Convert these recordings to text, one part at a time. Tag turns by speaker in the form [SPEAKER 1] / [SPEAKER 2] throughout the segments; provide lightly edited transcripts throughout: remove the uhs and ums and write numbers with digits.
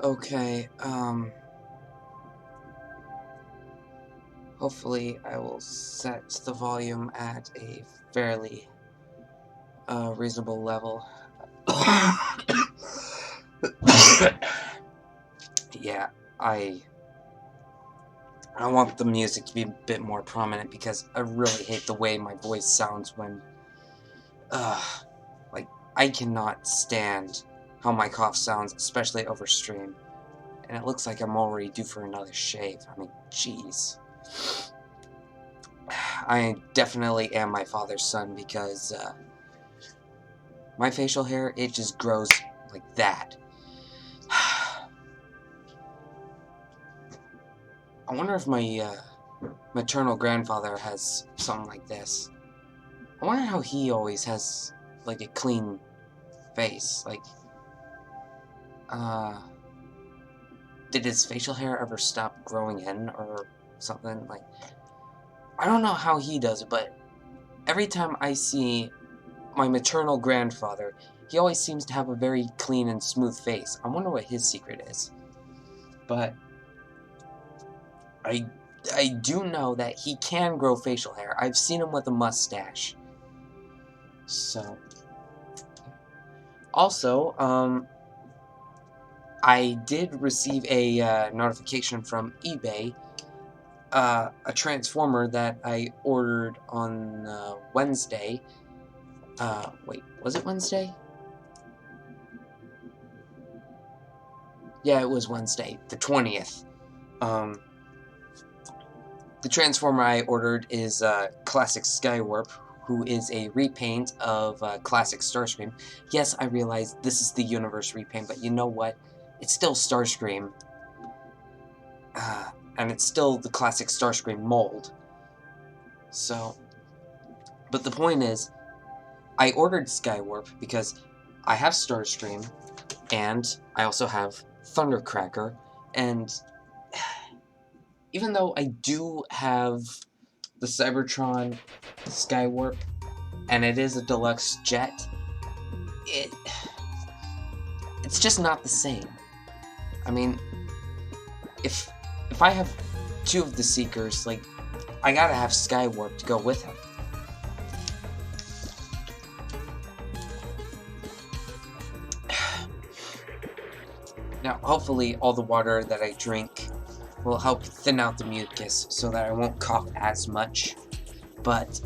[SPEAKER 1] Okay, hopefully I will set the volume at a fairly, reasonable level. Yeah, I want the music to be a bit more prominent because I really hate the way my voice sounds when, like, I cannot stand how my cough sounds, especially over stream. And it looks like I'm already due for another shave. I mean, jeez. I definitely am my father's son because, my facial hair, it just grows like that. I wonder if my, maternal grandfather has something like this. I wonder how he always has, like, a clean face. Like, did his facial hair ever stop growing in or something? Like, I don't know how he does it, but every time I see my maternal grandfather, he always seems to have a very clean and smooth face. I wonder what his secret is. But I do know that he can grow facial hair. I've seen him with a mustache. So, also, I did receive a notification from eBay, a transformer that I ordered on Wednesday. Wait, was it Wednesday? Yeah, it was Wednesday, the 20th. The transformer I ordered is Classic Skywarp, who is a repaint of Classic Starscream. Yes, I realize this is the Universe repaint, but you know what? It's still Starscream. And it's still the Classic Starscream mold. So, but the point is, I ordered Skywarp because I have Starscream, and I also have Thundercracker, and even though I do have the Cybertron Skywarp, and it is a deluxe jet, it's just not the same. I mean, if I have two of the Seekers, like, I gotta have Skywarp to go with him. Now, hopefully all the water that I drink will help thin out the mucus so that I won't cough as much, but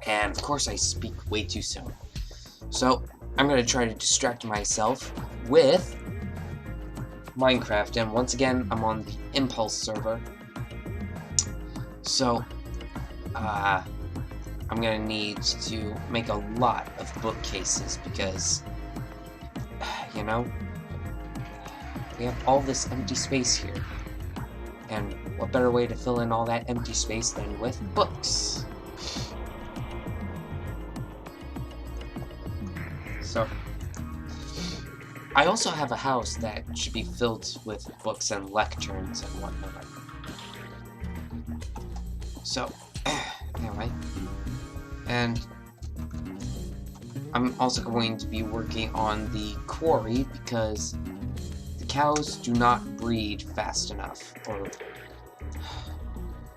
[SPEAKER 1] and of course I speak way too soon. So I'm going to try to distract myself with Minecraft, and once again I'm on the Impulse server. So I'm going to need to make a lot of bookcases because, you know, we have all this empty space here. And what better way to fill in all that empty space than with books? So, I also have a house that should be filled with books and lecterns and whatnot. So, anyway. And I'm also going to be working on the quarry because the cows do not breed fast enough, or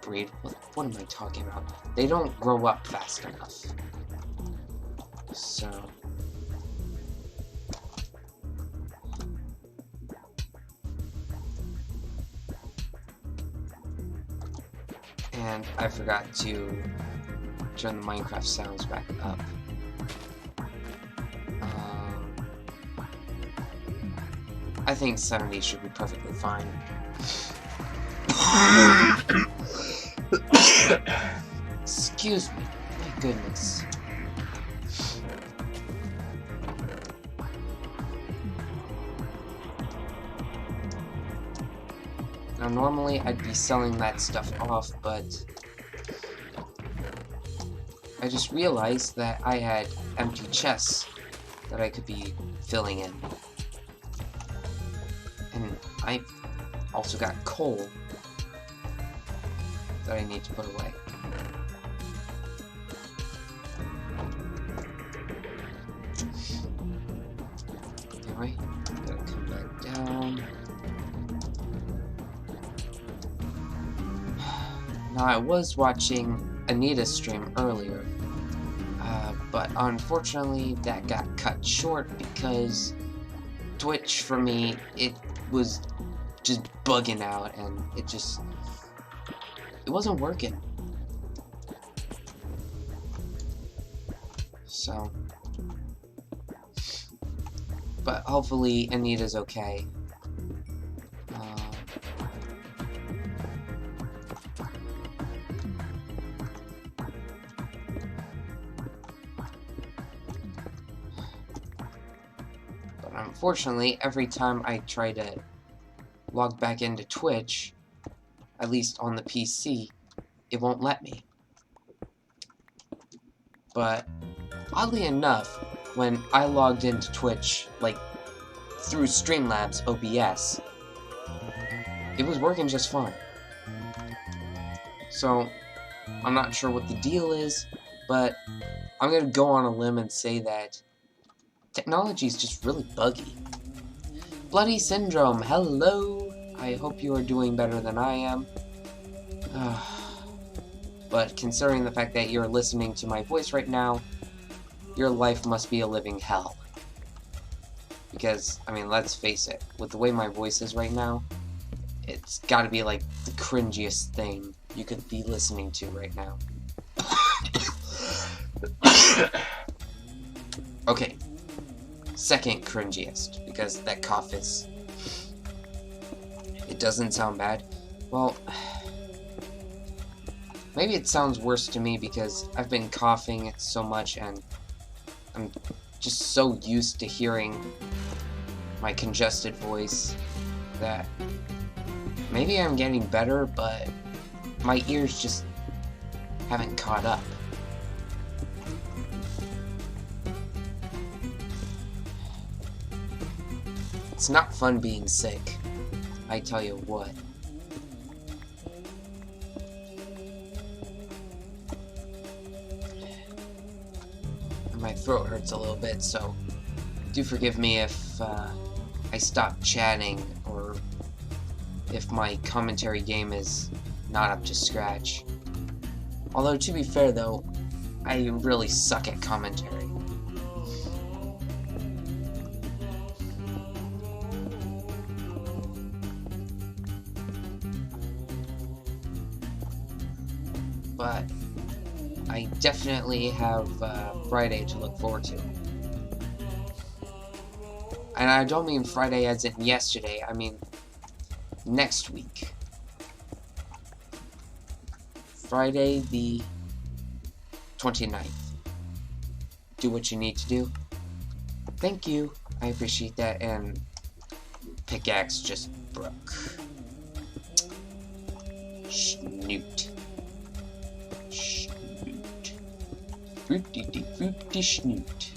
[SPEAKER 1] breed, what am I talking about? They don't grow up fast enough. So, and I forgot to turn the Minecraft sounds back up. I think 70 should be perfectly fine. Excuse me, my goodness. Now normally I'd be selling that stuff off, but I just realized that I had empty chests that I could be filling in. And I also got coal that I need to put away. Now, I was watching Anita's stream earlier, but unfortunately that got cut short because Twitch, for me, it was just bugging out, and it wasn't working. So, but hopefully Anita's okay. But unfortunately, every time I try to log back into Twitch, at least on the PC, it won't let me. But oddly enough, when I logged into Twitch, like, through Streamlabs OBS, it was working just fine. So, I'm not sure what the deal is, but I'm gonna go on a limb and say that technology is just really buggy. Bloody Syndrome, hello! I hope you are doing better than I am. But considering the fact that you're listening to my voice right now, your life must be a living hell. Because, I mean, let's face it, with the way my voice is right now, it's gotta be like the cringiest thing you could be listening to right now. Okay, second cringiest, because that cough is... it doesn't sound bad. Well, maybe it sounds worse to me because I've been coughing so much and I'm just so used to hearing my congested voice that maybe I'm getting better, but my ears just haven't caught up. It's not fun being sick, I tell you what. My throat hurts a little bit, so do forgive me if I stop chatting or if my commentary game is not up to scratch. Although, to be fair though, I really suck at commentary. But I definitely have Friday to look forward to. And I don't mean Friday as in yesterday, I mean next week. Friday the 29th. Do what you need to do. Thank you. I appreciate that, and pickaxe just broke. Snoot. Snoot. Fruity snoot.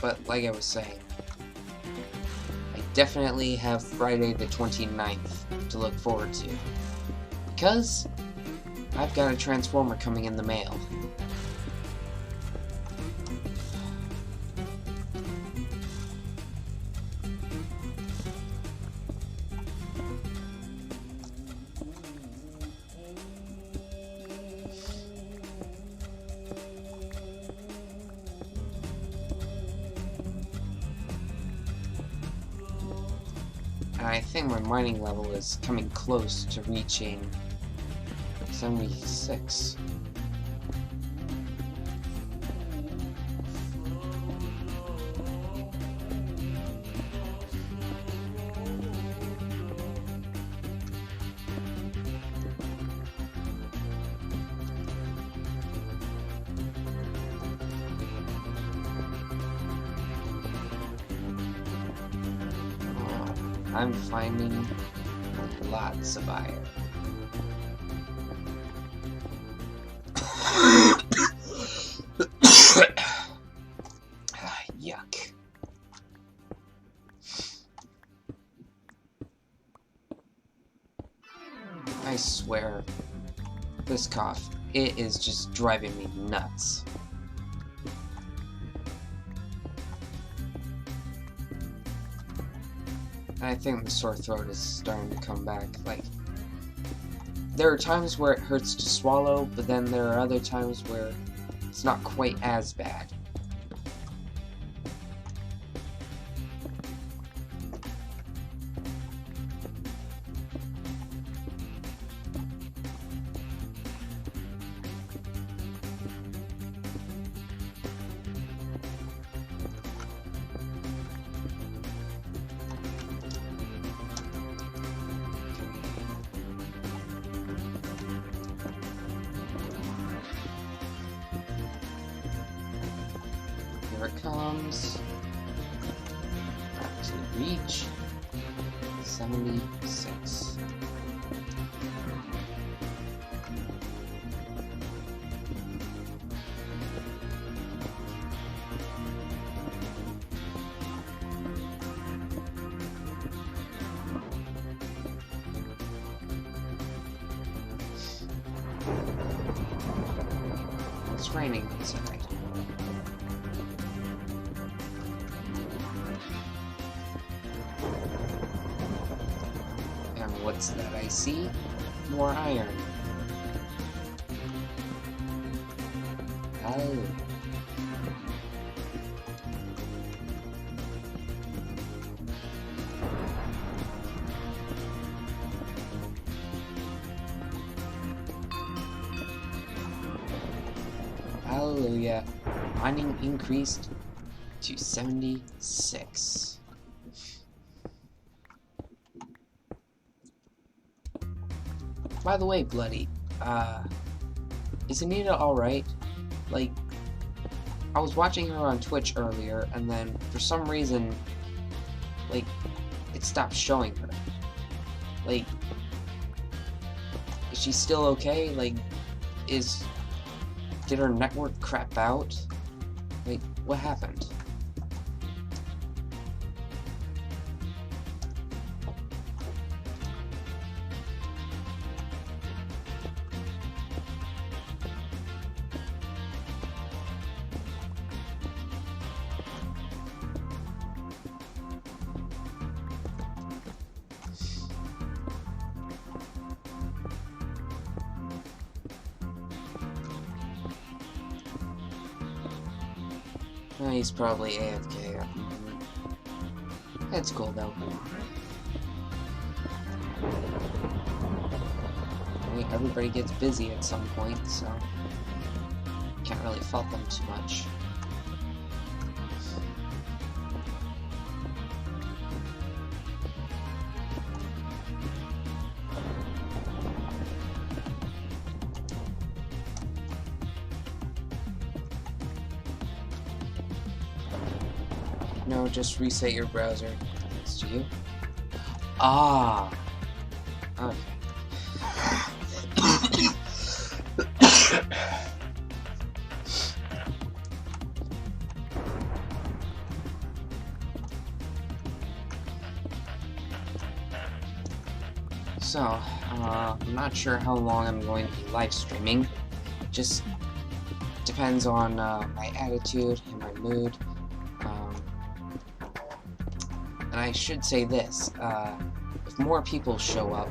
[SPEAKER 1] But like I was saying, I definitely have Friday the 29th to look forward to, because I've got a Transformer coming in the mail. And I think my mining level is coming close to reaching 76. I'm finding lots of iron. Yuck. I swear, this cough, it is just driving me nuts. And I think the sore throat is starting to come back. Like, there are times where it hurts to swallow, but then there are other times where it's not quite as bad. Here it comes. Back to reach. 76. It's raining inside. And what's that I see? More iron. Oh. Hallelujah. Mining increased to 76. By the way, Bloody, is Anita alright? Like, I was watching her on Twitch earlier, and then, for some reason, like, it stopped showing her. Like, is she still okay? Like, did her network crap out? Like, what happened? He's probably AFK at the moment. That's cool though. I mean, everybody gets busy at some point, so can't really fault them too much. No, just reset your browser. Thanks to you. Ah. Okay. So, I'm not sure how long I'm going to be live streaming. Just depends on my attitude and my mood. And I should say this, if more people show up,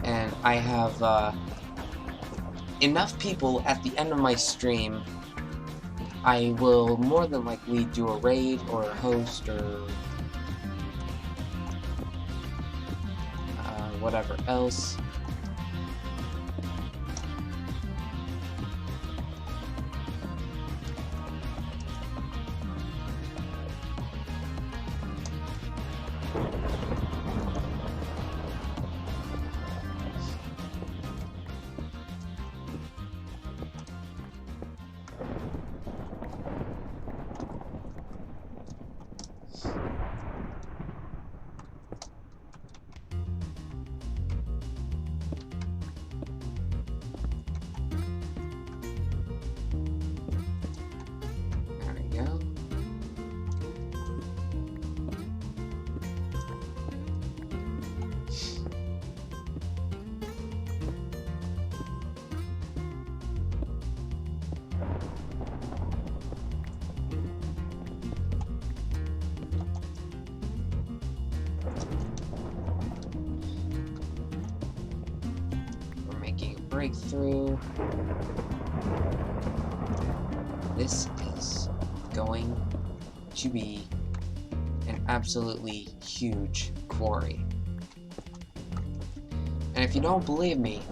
[SPEAKER 1] and I have enough people at the end of my stream, I will more than likely do a raid or a host or whatever else. break through. This is going to be an absolutely huge quarry. And if you don't believe me,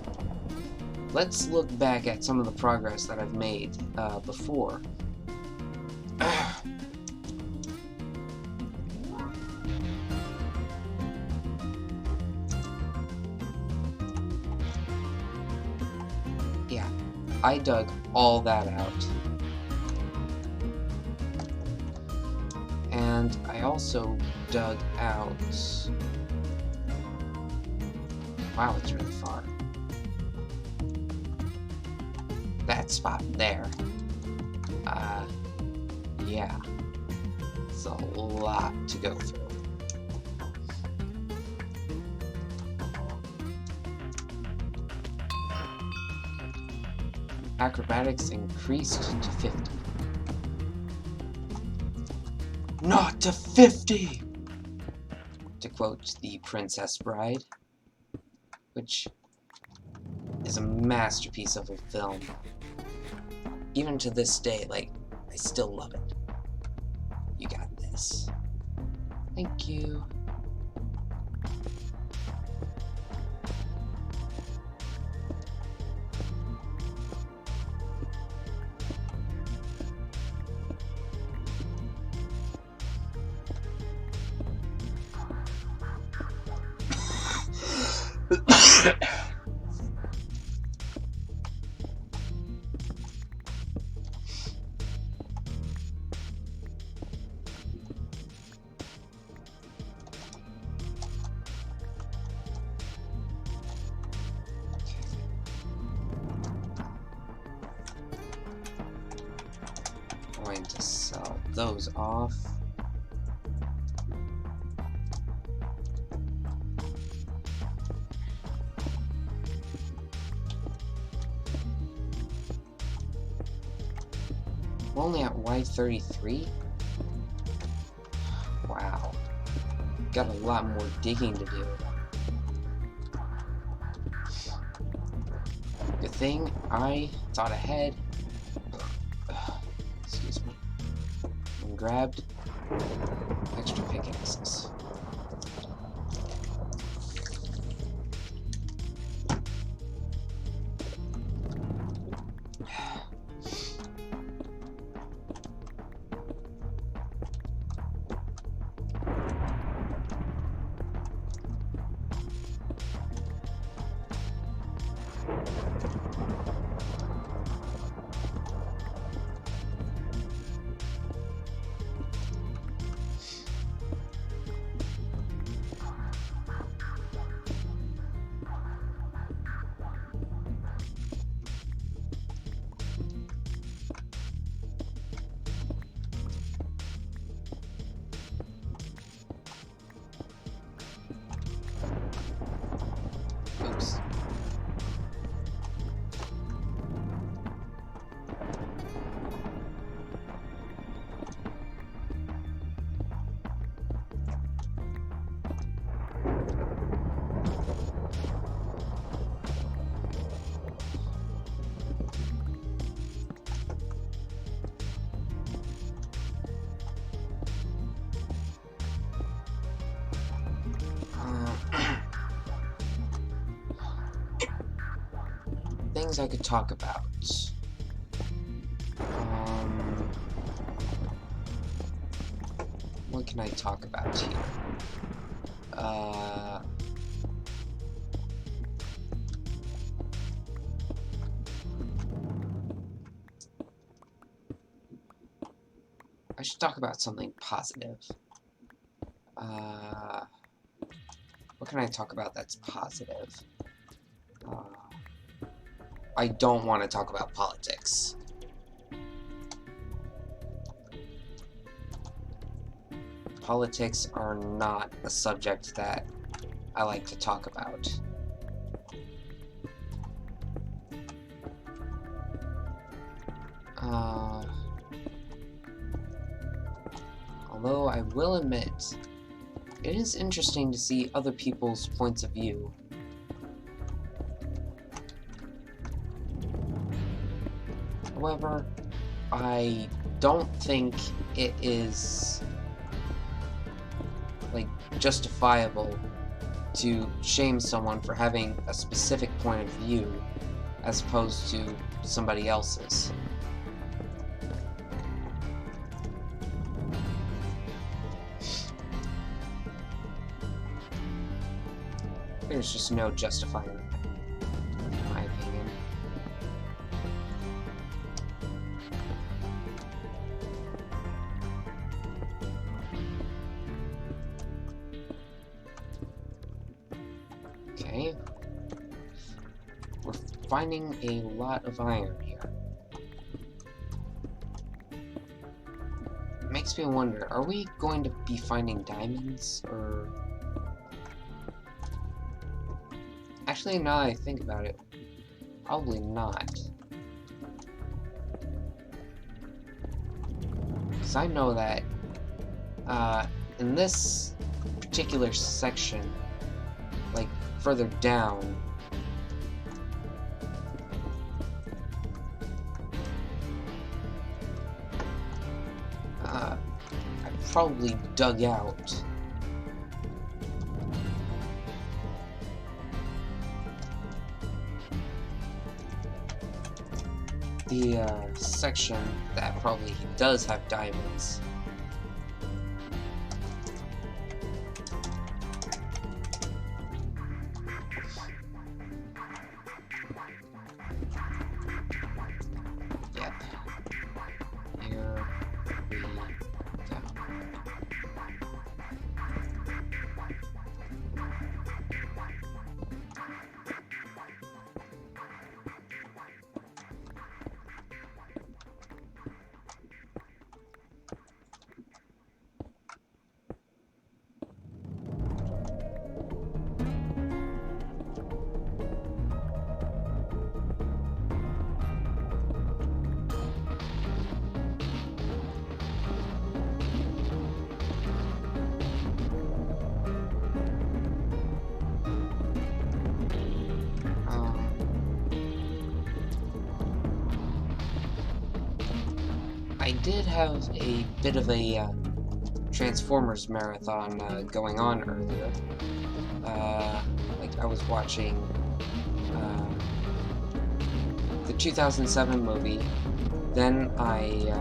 [SPEAKER 1] let's look back at some of the progress that I've made before. Yeah, I dug all that out. And I also dug out... Wow, it's really far. That spot there. Yeah. It's a lot to go through. Acrobatics increased to 50. Not to 50! To quote The Princess Bride, which is a masterpiece of a film. Even to this day, like, I still love it. You got this. Thank you. Going to sell those off. We're only at Y33? Wow. Got a lot more digging to do. Good thing I thought ahead. Excuse me. And grabbed extra pickaxes. Oops. Things I could talk about. What can I talk about here? I should talk about something positive. What can I talk about that's positive? I don't want to talk about politics. Politics are not a subject that I like to talk about. Although I will admit, it is interesting to see other people's points of view. However, I don't think it is, like, justifiable to shame someone for having a specific point of view as opposed to somebody else's. There's just no justifying it, in my opinion. Okay. We're finding a lot of iron here. It makes me wonder, are we going to be finding diamonds, or... Actually, now that I think about it, probably not. Because I know that, in this particular section, like, further down, I probably dug out the section that probably does have diamonds. Yep. Here we go. I did have a bit of a Transformers marathon going on earlier. Like, I was watching the 2007 movie, then I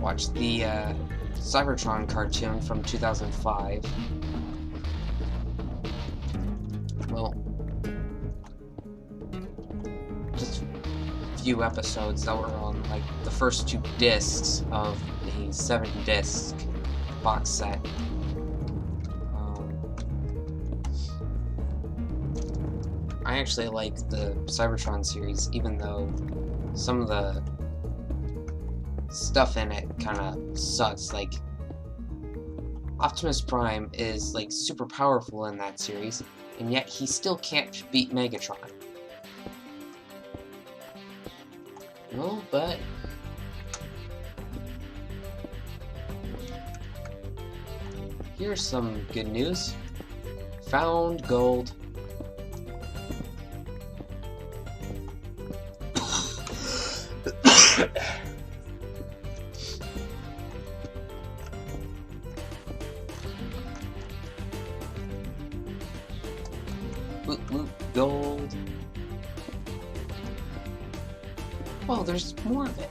[SPEAKER 1] watched the Cybertron cartoon from 2005. Well, just a few episodes that were on, like, the first 2 discs of the 7-disc box set. I actually like the Cybertron series, even though some of the stuff in it kinda sucks. Like, Optimus Prime is, like, super powerful in that series, and yet he still can't beat Megatron. Well, but... here's some good news. Found gold. Loot, loot, gold. Oh, there's more of it.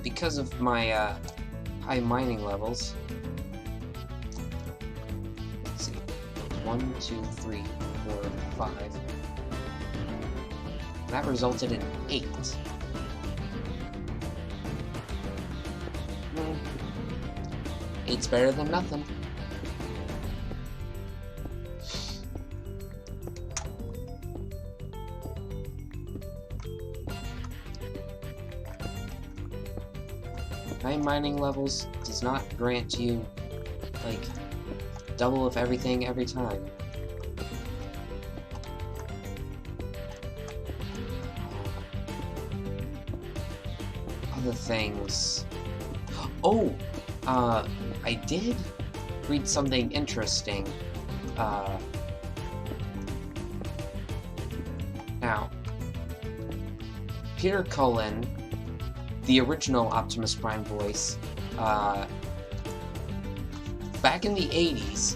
[SPEAKER 1] Because of my high mining levels. Let's see. 1, 2, 3, 4, 5. That resulted in 8. It's better than nothing. High mining levels does not grant you, like, double of everything every time. Other things. Oh! I did read something interesting Now, Peter Cullen, the original Optimus Prime voice, back in the 80s,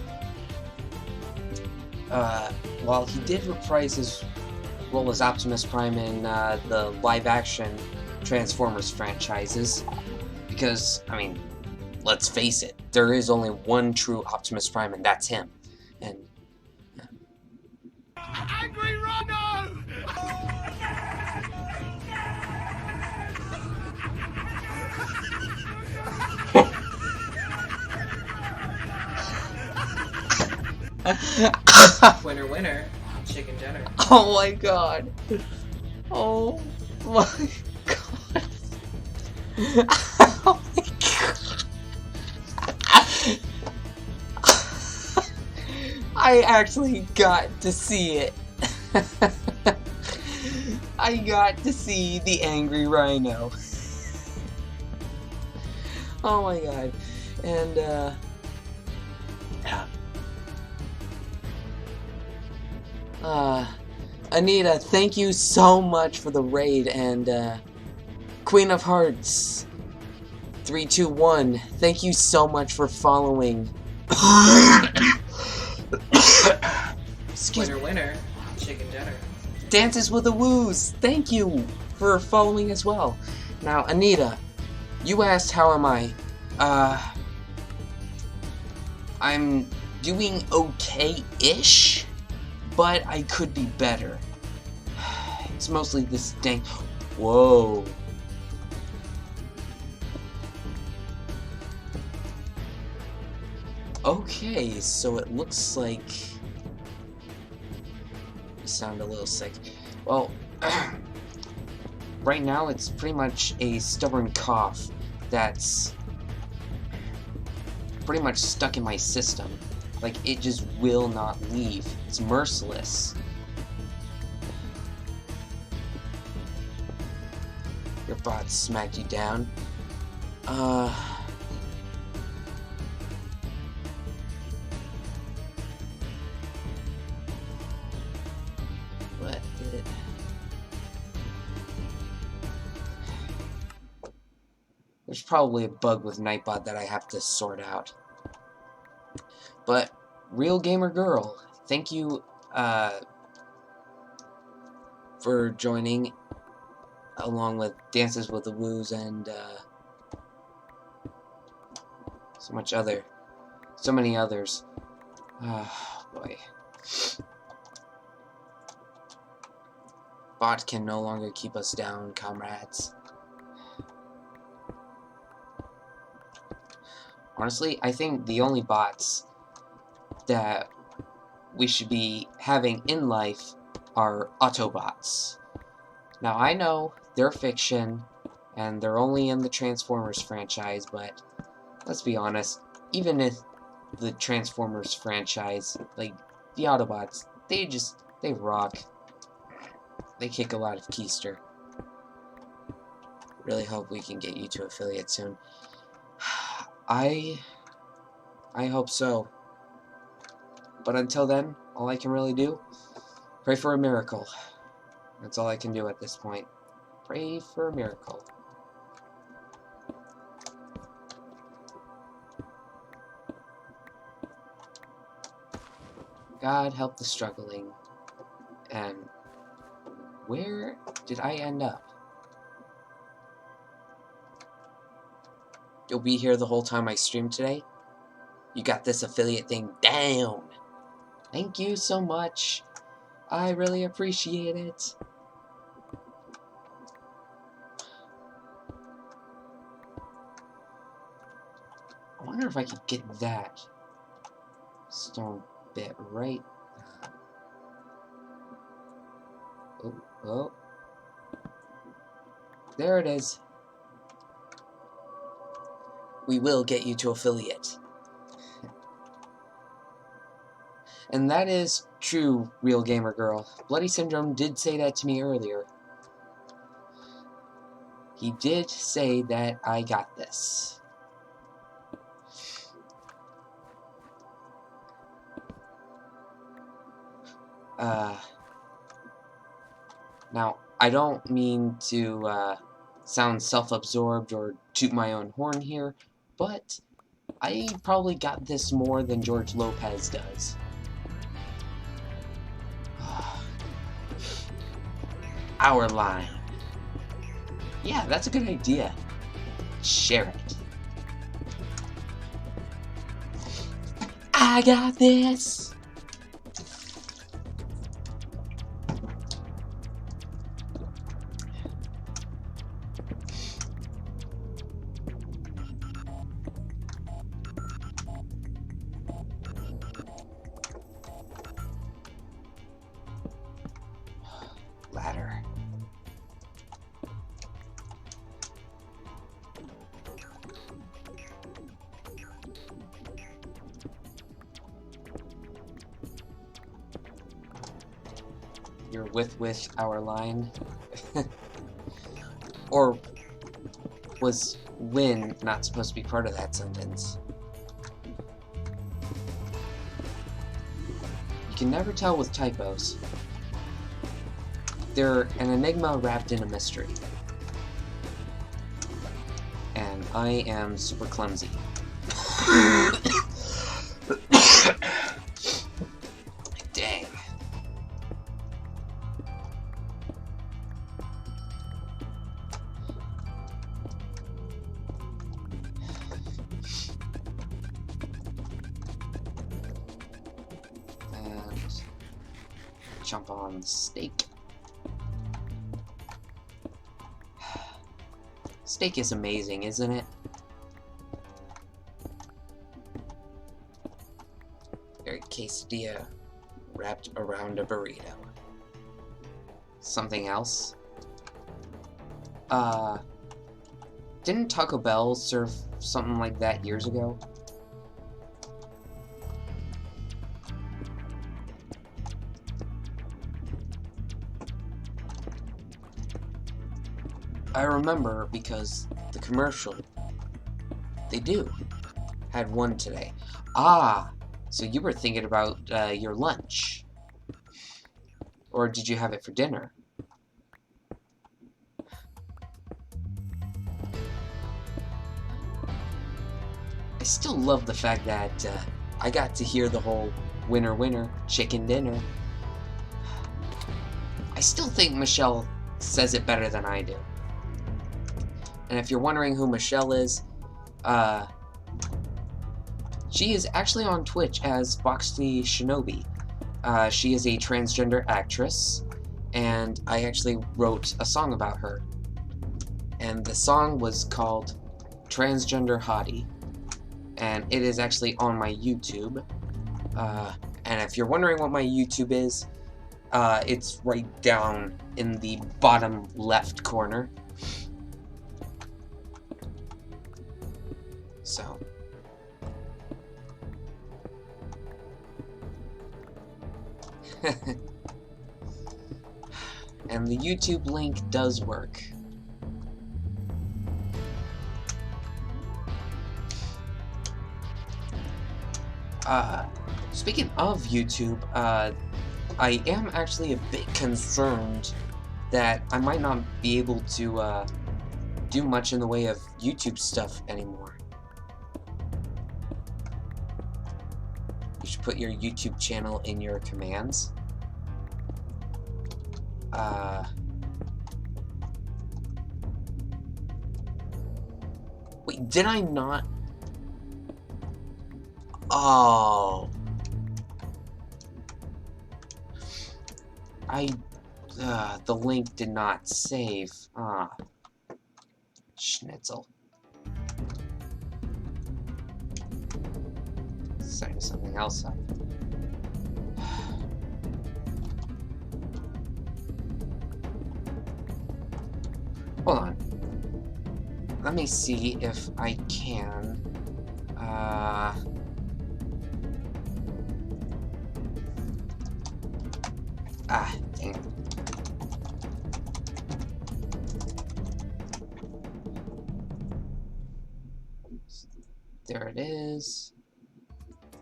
[SPEAKER 1] while he did reprise his role as Optimus Prime in the live-action Transformers franchises, because, I mean, let's face it, there is only one true Optimus Prime, and that's him. And
[SPEAKER 2] Angry Rhino!
[SPEAKER 3] Winner, winner, chicken dinner.
[SPEAKER 1] oh my god. Oh my god. Oh my god. I actually got to see it. I got to see the angry rhino. Oh my god. And Anita, thank you so much for the raid, and Queen of Hearts 321, thank you so much for following. Excuse
[SPEAKER 3] Winner,
[SPEAKER 1] me.
[SPEAKER 3] winner, chicken dinner.
[SPEAKER 1] Dances with the Woos, thank you for following as well. Now, Anita, you asked how am I? I'm doing okay-ish, but I could be better. It's mostly this dang... Whoa. Okay, so it looks like... I sound a little sick. Well, right now it's pretty much a stubborn cough that's pretty much stuck in my system. Like, it just will not leave. It's merciless. Your bot smacked you down. What did it... There's probably a bug with Nightbot that I have to sort out. But, Real Gamer Girl, thank you, for joining, along with Dances with the Woos and, so many others. Oh, boy. Bot can no longer keep us down, comrades. Honestly, I think the only bots that we should be having in life are Autobots. Now, I know they're fiction, and they're only in the Transformers franchise, but let's be honest, even if the Transformers franchise, like, the Autobots, they rock. They kick a lot of keister. Really hope we can get you to affiliate soon. I hope so. But until then, all I can really do, pray for a miracle. That's all I can do at this point. Pray for a miracle. God help the struggling. And where did I end up? You'll be here the whole time I stream today? You got this affiliate thing down! Thank you so much. I really appreciate it. I wonder if I could get that stone bit right. Oh, oh. There it is. We will get you to affiliate. And that is true, Real Gamer Girl. Bloody Syndrome did say that to me earlier. He did say that I got this. Now, I don't mean to sound self-absorbed or toot my own horn here, but I probably got this more than George Lopez does. Our line. Yeah, that's a good idea. Share it. I got this. Ladder. You're with our line. Or was win not supposed to be part of that sentence? You can never tell with typos. They're an enigma wrapped in a mystery. And I am super clumsy. Dang. And jump on the steak. Steak is amazing, isn't it? Very quesadilla wrapped around a burrito. Something else? Didn't Taco Bell serve something like that years ago? I remember because the commercial, they had one today. Ah, so you were thinking about your lunch. Or did you have it for dinner? I still love the fact that I got to hear the whole winner winner, chicken dinner. I still think Michelle says it better than I do. And if you're wondering who Michelle is, she is actually on Twitch as Boxley Shinobi. She is a transgender actress, and I actually wrote a song about her. And the song was called Transgender Hottie, and it is actually on my YouTube. And if you're wondering what my YouTube is, it's right down in the bottom left corner. So, and the YouTube link does work. Speaking of YouTube, I am actually a bit concerned that I might not be able to do much in the way of YouTube stuff anymore. You should put your YouTube channel in your commands. Wait, did I not? Oh. The link did not save. Ah. Schnitzel. Setting something else up. Hold on. Let me see if I can. Dang. There it is.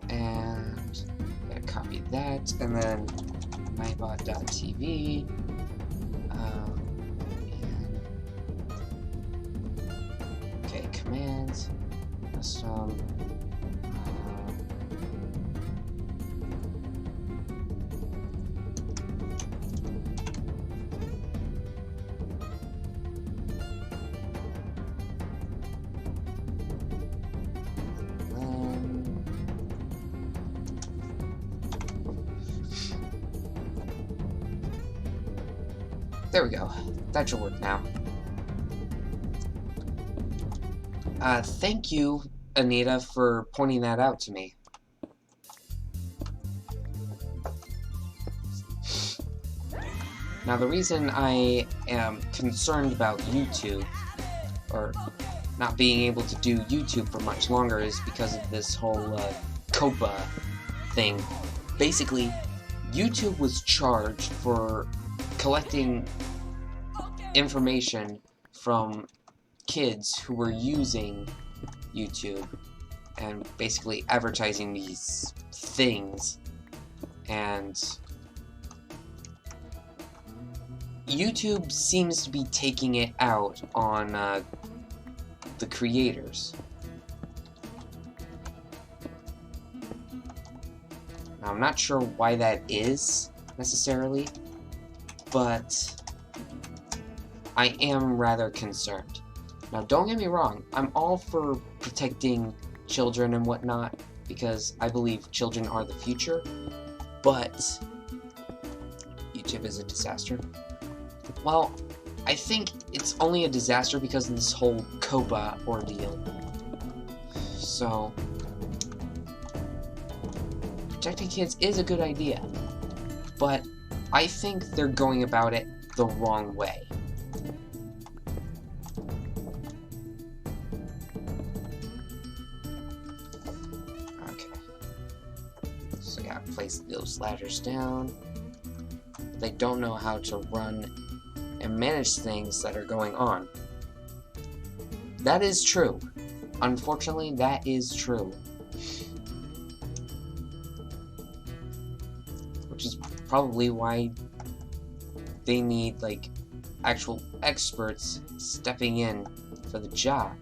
[SPEAKER 1] And gotta copy that, and then Nightbot.tv. Okay, commands, custom. There we go. That should work now. Thank you, Anita, for pointing that out to me. Now, the reason I am concerned about YouTube, or not being able to do YouTube for much longer, is because of this whole COPA thing. Basically, YouTube was charged for collecting information from kids who were using YouTube and basically advertising these things, and YouTube seems to be taking it out on the creators. Now, I'm not sure why that is necessarily, but I am rather concerned. Now, don't get me wrong, I'm all for protecting children and whatnot, because I believe children are the future, but YouTube is a disaster. Well, I think it's only a disaster because of this whole COPA ordeal. So, protecting kids is a good idea, but I think they're going about it the wrong way. Okay. So I gotta place those ladders down. They don't know how to run and manage things that are going on. That is true. Unfortunately, that is true. Which is probably why they need, like, actual experts stepping in for the job.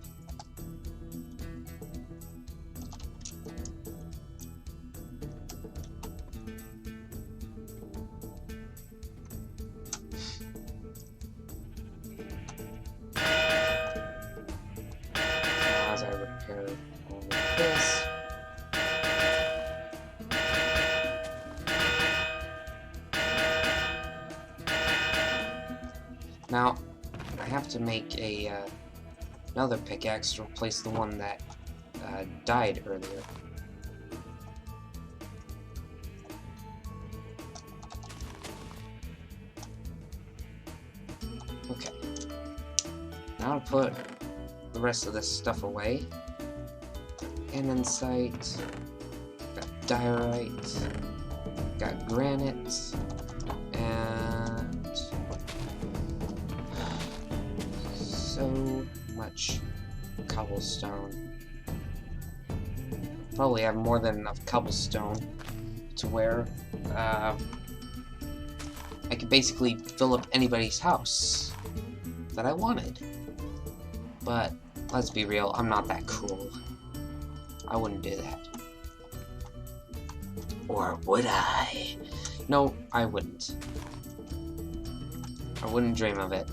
[SPEAKER 1] As I repair all of this. Now, I have to make a another pickaxe to replace the one that died earlier. Okay. Now to put the rest of this stuff away. Andesite, got diorite, got granite, and so much cobblestone. Probably have more than enough cobblestone to where I could basically fill up anybody's house that I wanted. But let's be real, I'm not that cool. I wouldn't do that. Or would I? No, I wouldn't. I wouldn't dream of it.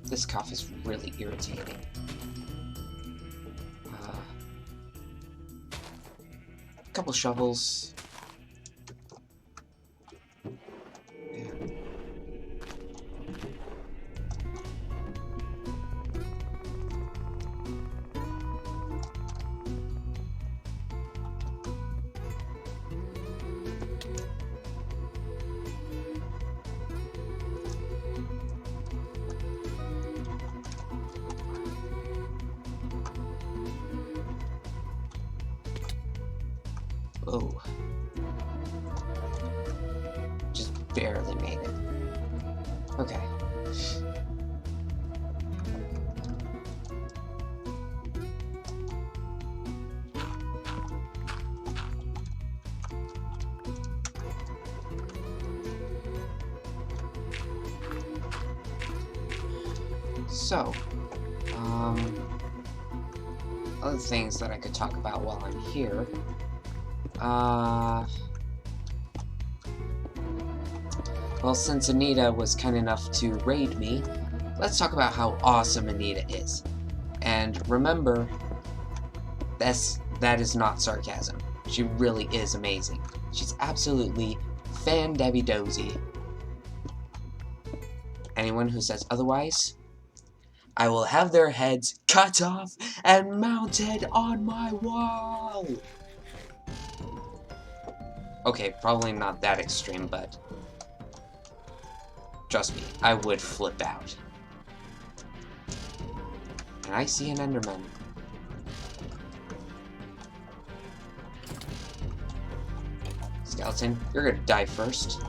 [SPEAKER 1] This cough is really irritating. Couple shovels. Oh. Just barely made it. Okay. So, other things that I could talk about while I'm here. Well, since Anita was kind enough to raid me, let's talk about how awesome Anita is. And remember, that is not sarcasm. She really is amazing. She's absolutely fan-Debbie-dozy. Anyone who says otherwise, I will have their heads cut off and mounted on my wall! Okay, probably not that extreme, but trust me, I would flip out. And I see an Enderman. Skeleton, you're gonna die first.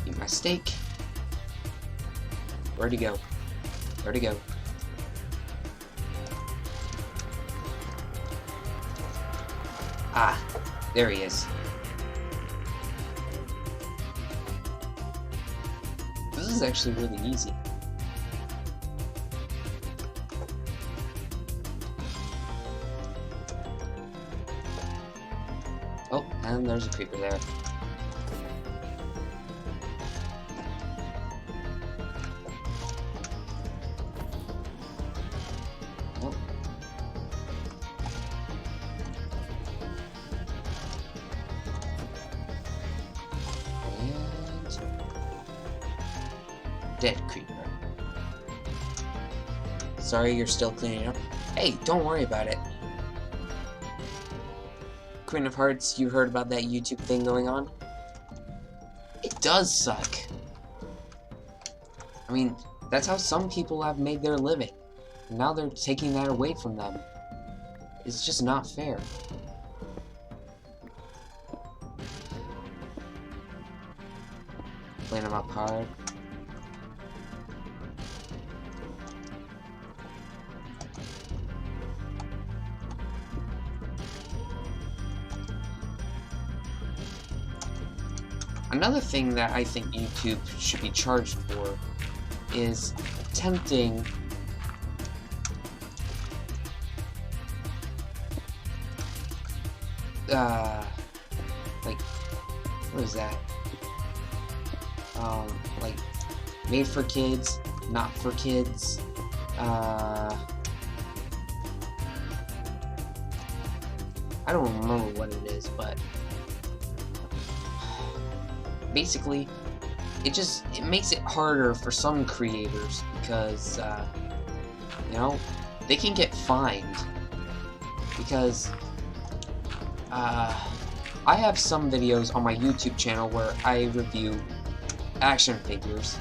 [SPEAKER 1] Eat my steak. Where'd he go? Where'd he go? Ah, there he is. This is actually really easy. Oh, and there's a creeper there. Oh. And dead creeper. Sorry, you're still cleaning up. Hey, don't worry about it. Queen of Hearts, you heard about that YouTube thing going on? It does suck. I mean, that's how some people have made their living. Now they're taking that away from them. It's just not fair. Playing them up hard. Another thing that I think YouTube should be charged for is attempting like, what is that? Like, made for kids, not for kids, I don't remember what it is, but basically, it makes it harder for some creators because, you know, they can get fined because, I have some videos on my YouTube channel where I review action figures,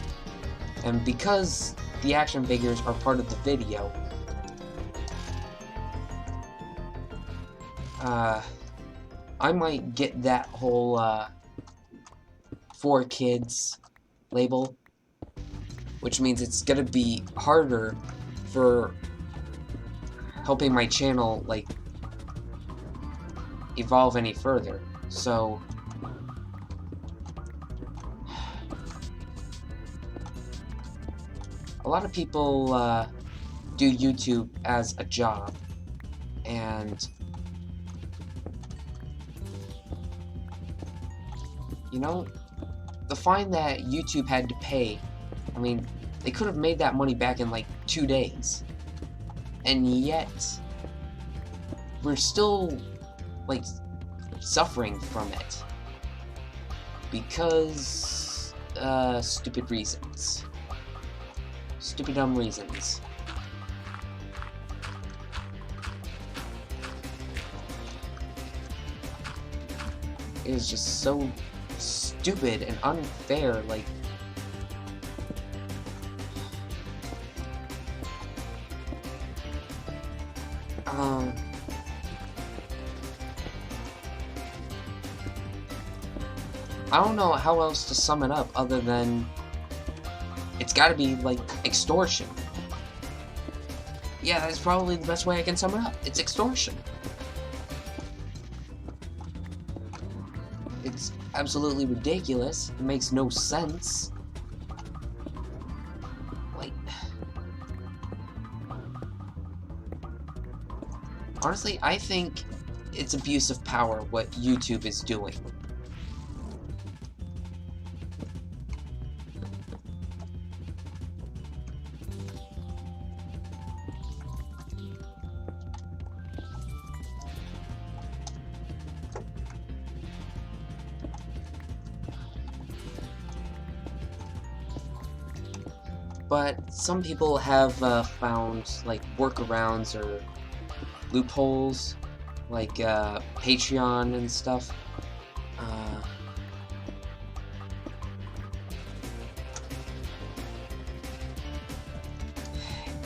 [SPEAKER 1] and because the action figures are part of the video, I might get that whole, for kids label, which means it's gonna be harder for helping my channel, like, evolve any further. So a lot of people do YouTube as a job, and you know, the fine that YouTube had to pay, I mean, they could have made that money back in like 2 days, and yet we're still like suffering from it because stupid reasons, stupid dumb reasons. It is just so stupid and unfair. Like, I don't know how else to sum it up other than it's gotta be, like, extortion. Yeah, that's probably the best way I can sum it up. It's extortion. It's absolutely ridiculous. It makes no sense. Like... Honestly, I think it's abuse of power what YouTube is doing. But some people have found, like, workarounds or loopholes, like Patreon and stuff.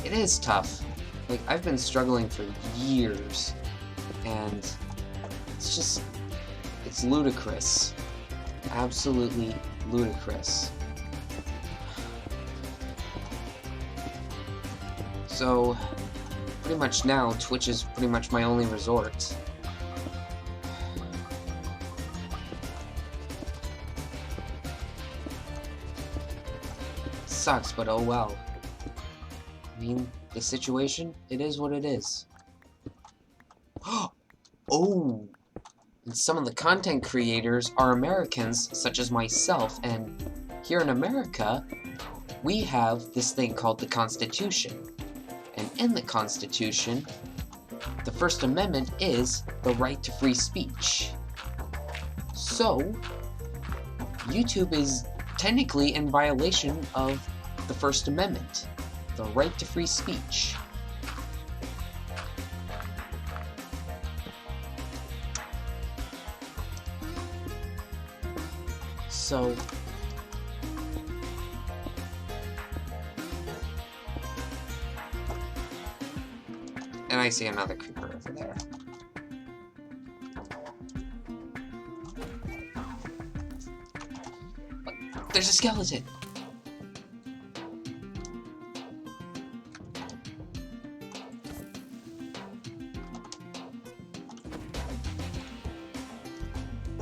[SPEAKER 1] It is tough. Like, I've been struggling for years, and it's just, it's ludicrous. Absolutely ludicrous. So, pretty much now, Twitch is pretty much my only resort. Sucks, but oh well. I mean, the situation, it is what it is. Oh! And some of the content creators are Americans, such as myself, and here in America, we have this thing called the Constitution. And in the Constitution, the First Amendment is the right to free speech. So, YouTube is technically in violation of the First Amendment, the right to free speech. So, and I see another creeper over there. There's a skeleton!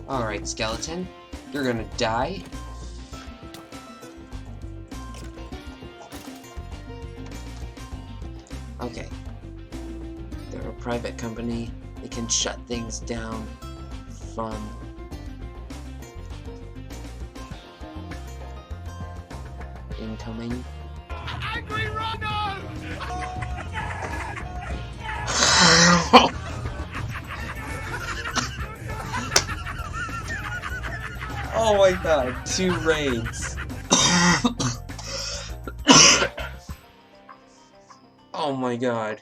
[SPEAKER 1] Alright, skeleton. You're gonna die. Okay. They're a private company. They can shut things down from... incoming.
[SPEAKER 2] Angry Rhino!
[SPEAKER 1] Oh my god, 2 raids. Oh my god.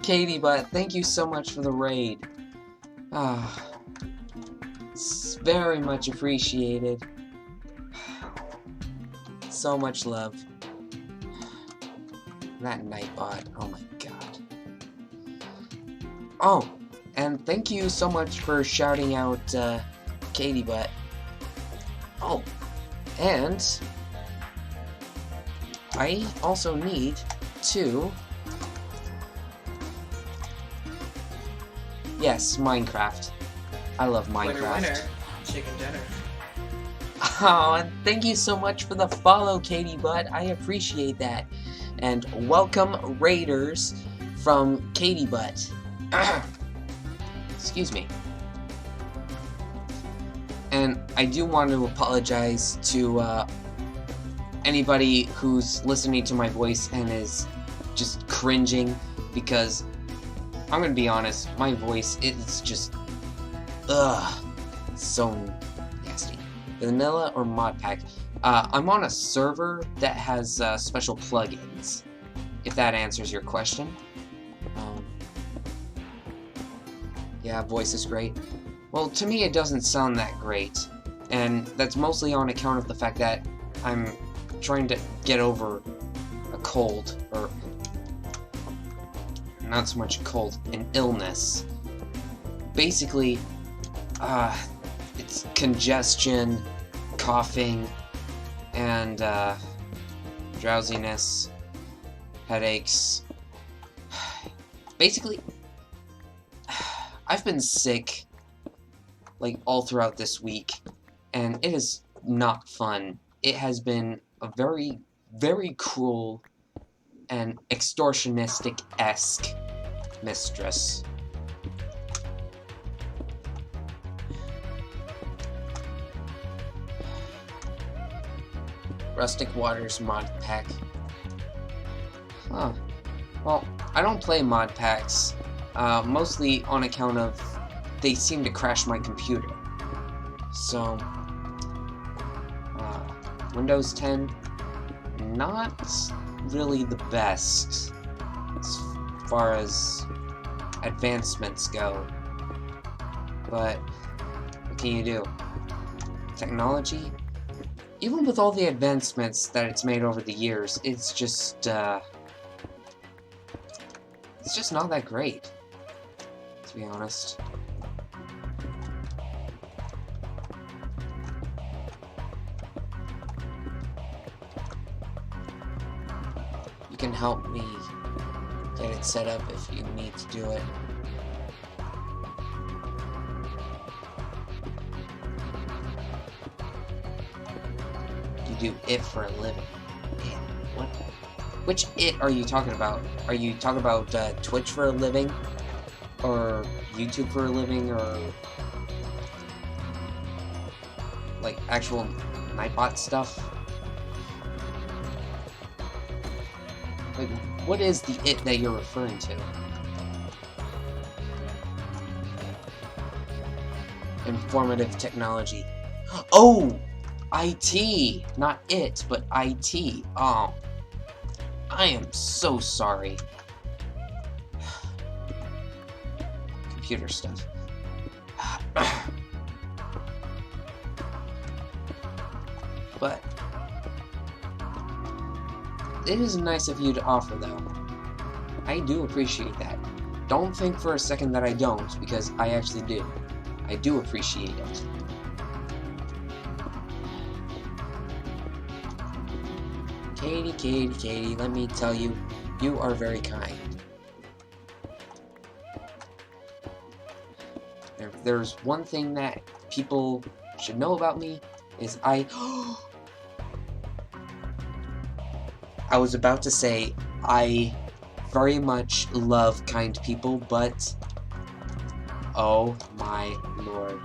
[SPEAKER 1] Katie, but thank you so much for the raid. It's very much appreciated. So much love. That Nightbot, oh my god. Oh, and thank you so much for shouting out, Katie Butt. Oh, and I also need to... Yes, Minecraft. I love Minecraft.
[SPEAKER 3] Winner, chicken dinner.
[SPEAKER 1] Oh, and thank you so much for the follow, Katie Butt. I appreciate that. And welcome, Raiders, from Katie Butt. Excuse me. And I do want to apologize to anybody who's listening to my voice and is just cringing, because I'm gonna be honest, my voice is just so nasty. Vanilla or mod pack? I'm on a server that has special plugins, if that answers your question. Yeah, voice is great. Well, to me it doesn't sound that great, and that's mostly on account of the fact that I'm trying to get over a cold, or not so much a cold, an illness. Basically, it's congestion, coughing, and drowsiness, headaches. Basically, I've been sick like all throughout this week, and it is not fun. It has been a very, very cruel and extortionistic-esque mistress. Rustic Waters mod pack. Huh. Well, I don't play mod packs, mostly on account of they seem to crash my computer. So, Windows 10, not really the best as far as advancements go. But, what can you do? Technology? Even with all the advancements that it's made over the years, it's just not that great, to be honest. You can help me get it set up if you need to do it. Do it for a living. Man, what? Which it are you talking about? Are you talking about Twitch for a living? Or YouTube for a living? Or like actual Nightbot stuff? Like, what is the it that you're referring to? Informative technology. Oh! IT! Not it, but IT. Oh. I am so sorry. Computer stuff. But it is nice of you to offer, though. I do appreciate that. Don't think for a second that I don't, because I actually do. I do appreciate it. Katie, let me tell you, you are very kind. If there's one thing that people should know about me, is I was about to say, I very much love kind people, but oh my lord.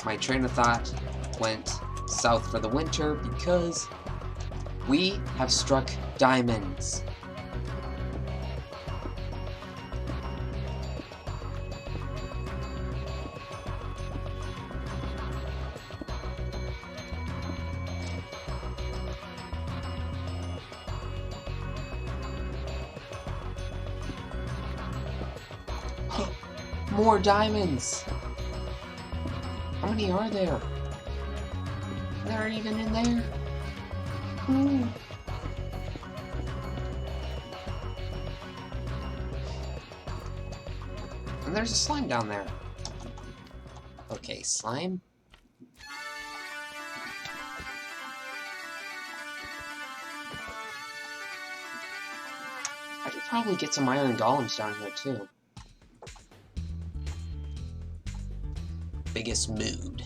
[SPEAKER 1] My train of thought went south for the winter because we have struck diamonds. More diamonds! How many are there? They're even in there. Ooh. And there's a slime down there. Okay, slime. I could probably get some iron golems down here too. Biggest mood.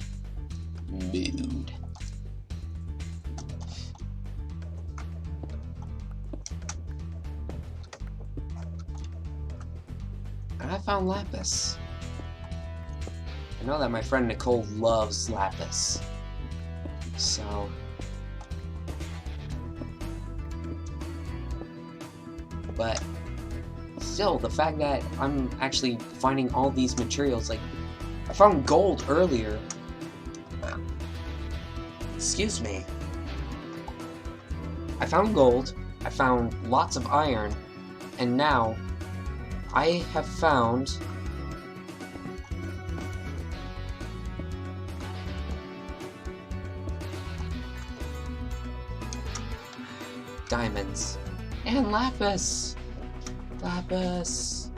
[SPEAKER 1] And I found lapis. I know that my friend Nicole loves lapis. So but still, the fact that I'm actually finding all these materials, like I found gold earlier. Excuse me. I found gold, I found lots of iron, and now I have found diamonds. And lapis! Lapis!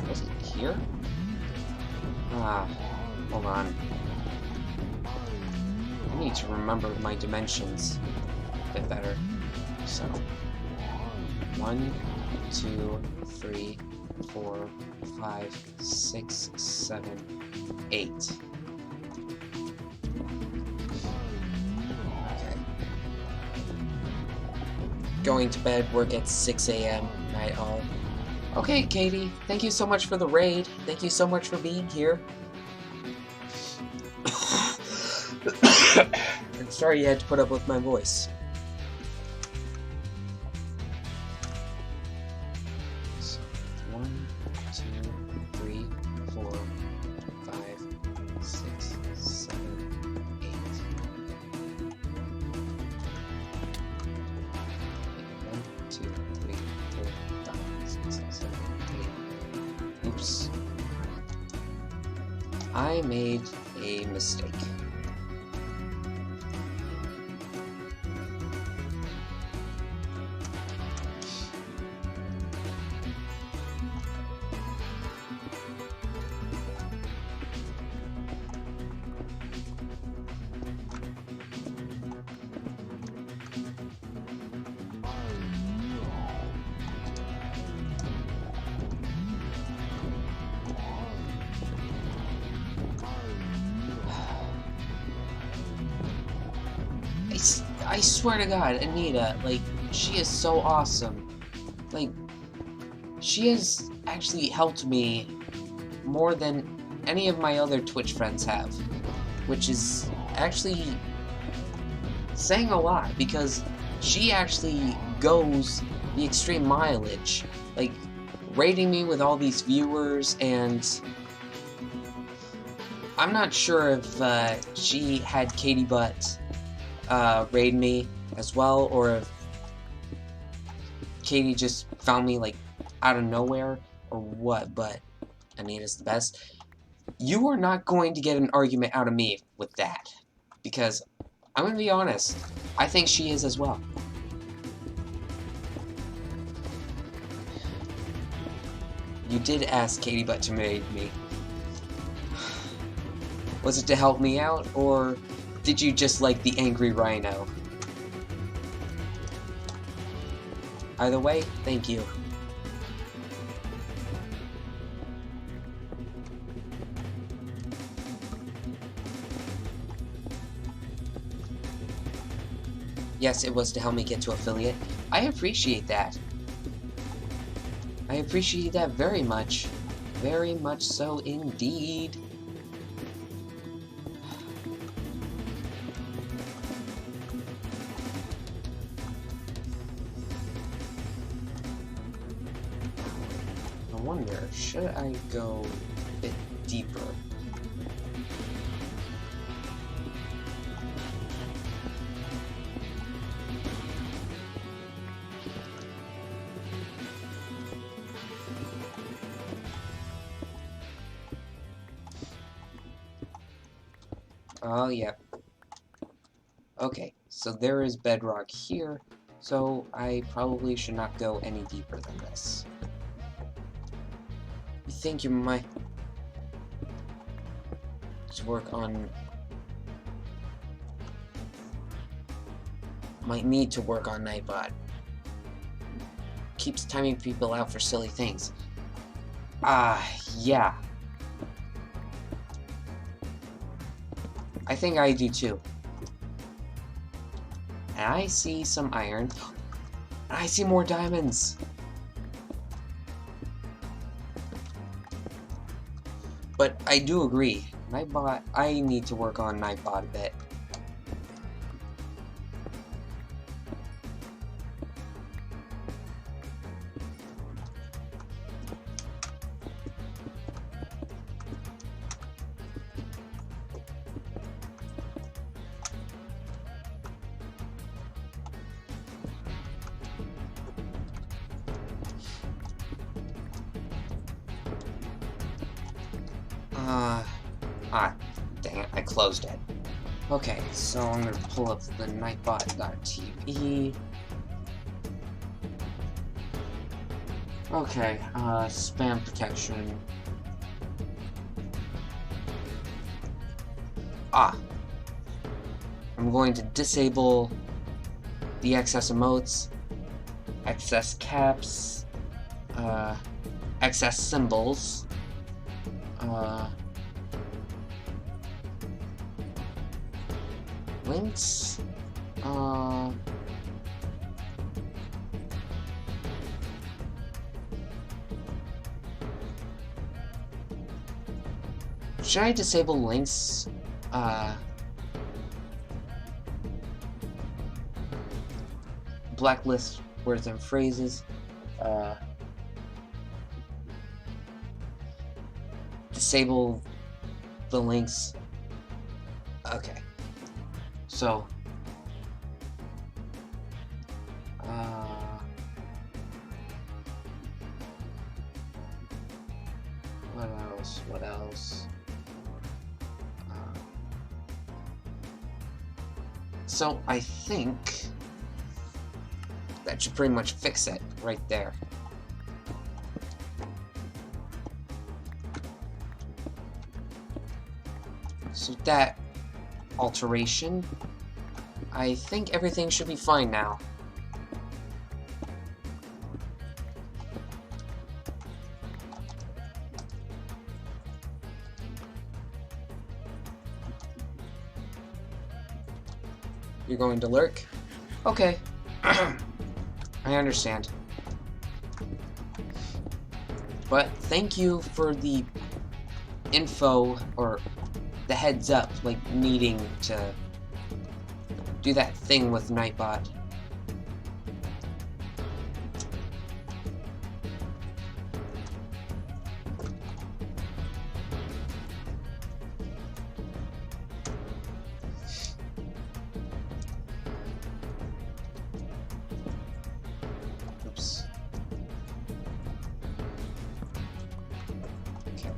[SPEAKER 1] Was it here? Hold on. I need to remember my dimensions a bit better. So, 1, 2, 3, 4, 5, 6, 7, 8. Okay. Going to bed, work at 6 a.m. night all. Okay, Katie, thank you so much for the raid. Thank you so much for being here. I'm sorry you had to put up with my voice. So, 1, 2, 3, 4, 5, 6, 7, 8. 1, 2, 3, 4, 5, 6, 7, 8. Oops. I made a mistake. I swear to God, Anita, like, she is so awesome. Like, she has actually helped me more than any of my other Twitch friends have, which is actually saying a lot, because she actually goes the extreme mileage, like, rating me with all these viewers, and I'm not sure if she had Katie Butt raid me as well, or if Katie just found me like out of nowhere or what, but Anita's the best. You are not going to get an argument out of me with that, because I'm gonna be honest, I think she is as well. You did ask Katie Butt to raid me. Was it to help me out, or did you just like the angry rhino? Either way, thank you. Yes, it was to help me get to affiliate. I appreciate that. I appreciate that very much. Very much so indeed. I wonder, should I go a bit deeper? Oh, yeah. Okay, so there is bedrock here, so I probably should not go any deeper than this. You think you might work on... Might need to work on Nightbot. Keeps timing people out for silly things. Yeah. I think I do too. And I see some iron. And I see more diamonds. But I do agree. Nightbot, I need to work on Nightbot a bit. Ah, dang it, I closed it. Okay, so I'm gonna pull up the Nightbot.tv. Okay, spam protection. Ah. I'm going to disable the excess emotes, excess caps, excess symbols, links, should I disable links? Blacklist words and phrases, disable the links. Okay, so what else? So I think that should pretty much fix it right there. So that alteration, I think everything should be fine now. You're going to lurk? Okay. I understand. But thank you for the info, or the heads up, like needing to do that thing with Nightbot. Oops. Okay.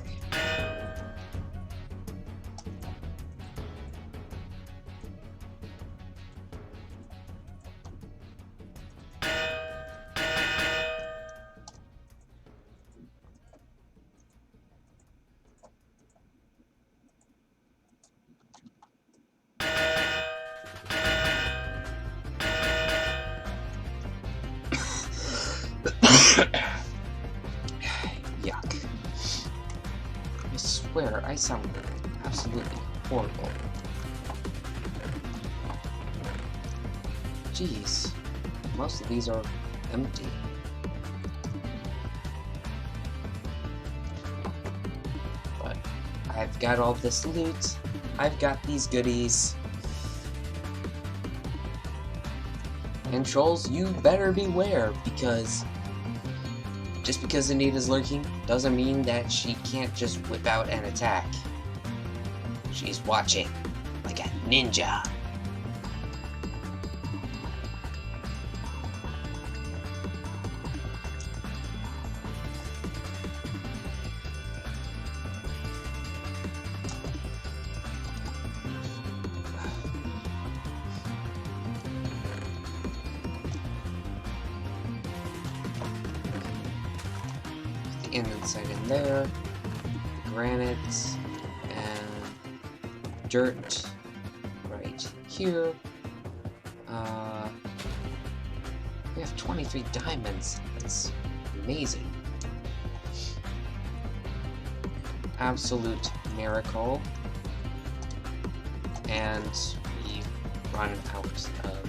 [SPEAKER 1] Yuck. I swear, I sound absolutely horrible. Jeez. Most of these are empty. But I've got all this loot. I've got these goodies. And trolls, you better beware, because just because Anita's lurking doesn't mean that she can't just whip out an attack. She's watching like a ninja. Inside in there, granite, and dirt right here. We have 23 diamonds. That's amazing. Absolute miracle. And we run out of...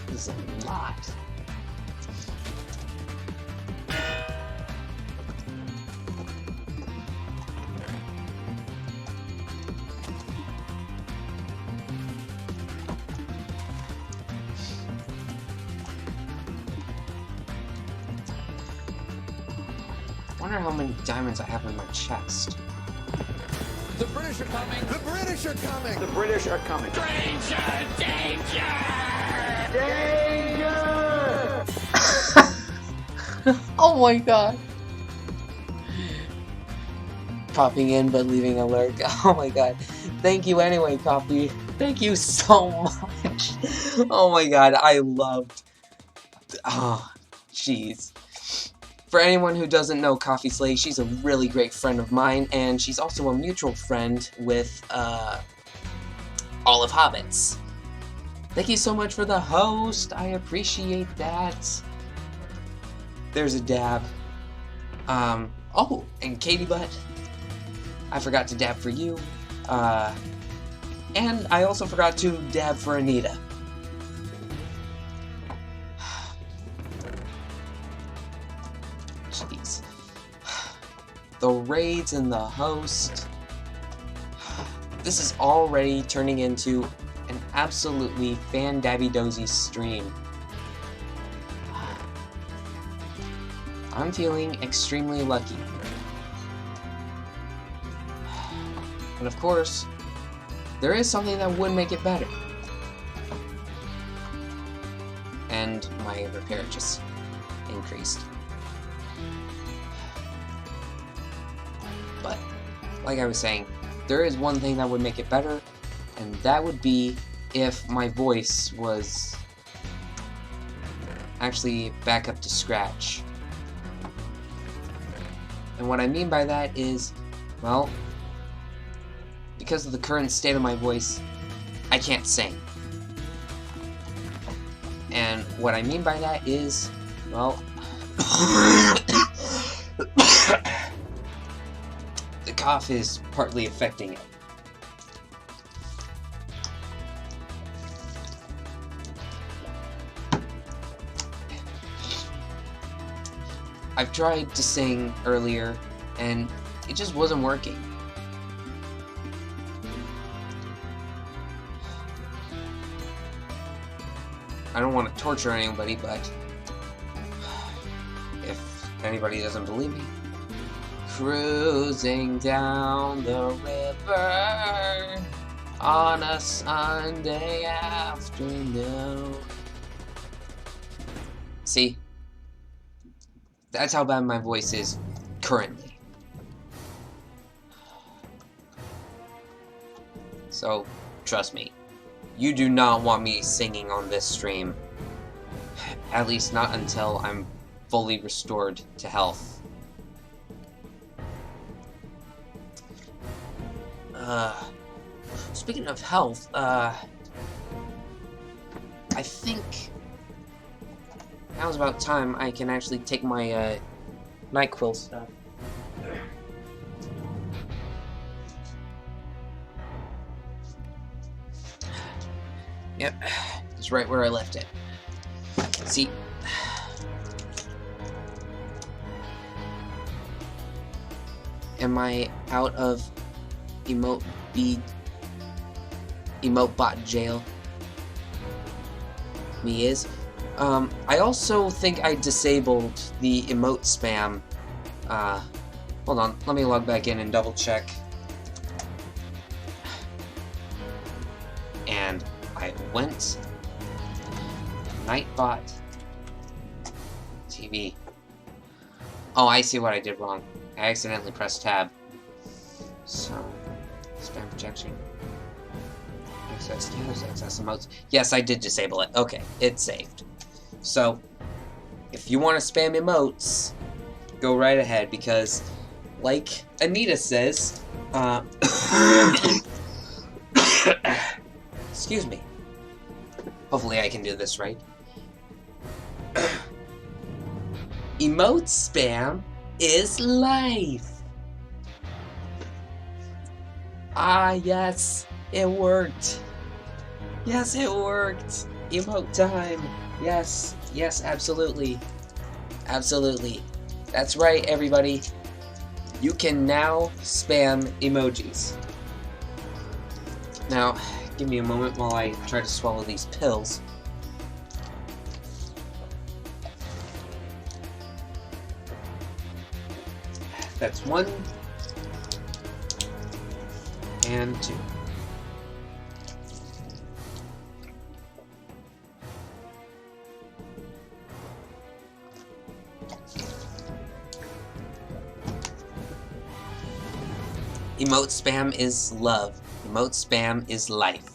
[SPEAKER 1] This is a lot. I wonder how many diamonds I have in my chest.
[SPEAKER 2] The British British are coming. The British are coming.
[SPEAKER 4] The British are coming.
[SPEAKER 2] Danger! Danger!
[SPEAKER 4] Danger!
[SPEAKER 1] Oh my god. Popping in but leaving a lurk. Oh my god. Thank you anyway, Coffee. Thank you so much. Oh my god, I loved... Oh, jeez. For anyone who doesn't know Coffee Slay, she's a really great friend of mine, and she's also a mutual friend with, Olive Hobbits. Thank you so much for the host. I appreciate that. There's a dab. Oh, and Katie Butt. I forgot to dab for you. And I also forgot to dab for Anita. Jeez. The raids and the host. This is already turning into an absolutely fan-dabby-dozy stream. I'm feeling extremely lucky. And of course, there is something that would make it better. And my repair just increased. But, like I was saying, there is one thing that would make it better, and that would be if my voice was actually back up to scratch. And what I mean by that is, well, because of the current state of my voice, I can't sing. And what I mean by that is, well, the cough is partly affecting it. I've tried to sing earlier, and it just wasn't working. I don't want to torture anybody, but if anybody doesn't believe me, cruising down the river on a Sunday afternoon. See? That's how bad my voice is currently. So, trust me, you do not want me singing on this stream. At least not until I'm fully restored to health. Speaking of health, I think now's about time I can actually take my, NyQuil stuff. Yep, it's right where I left it. See? Am I out of emote bot jail? Me is. I also think I disabled the emote spam. Hold on, let me log back in and double check. And I went Nightbot TV. Oh, I see what I did wrong. I accidentally pressed tab. So, spam protection. Access status, access emotes. Yes, I did disable it. Okay, it's saved. So, if you want to spam emotes, go right ahead, because, like Anita says, excuse me. Hopefully I can do this right. Emote spam is life. Ah, yes, it worked. Yes, it worked. Emote time. Yes, yes, absolutely. Absolutely. That's right, everybody. You can now spam emojis. Now, give me a moment while I try to swallow these pills. That's one. And 2. Emote spam is love. Emote spam is life.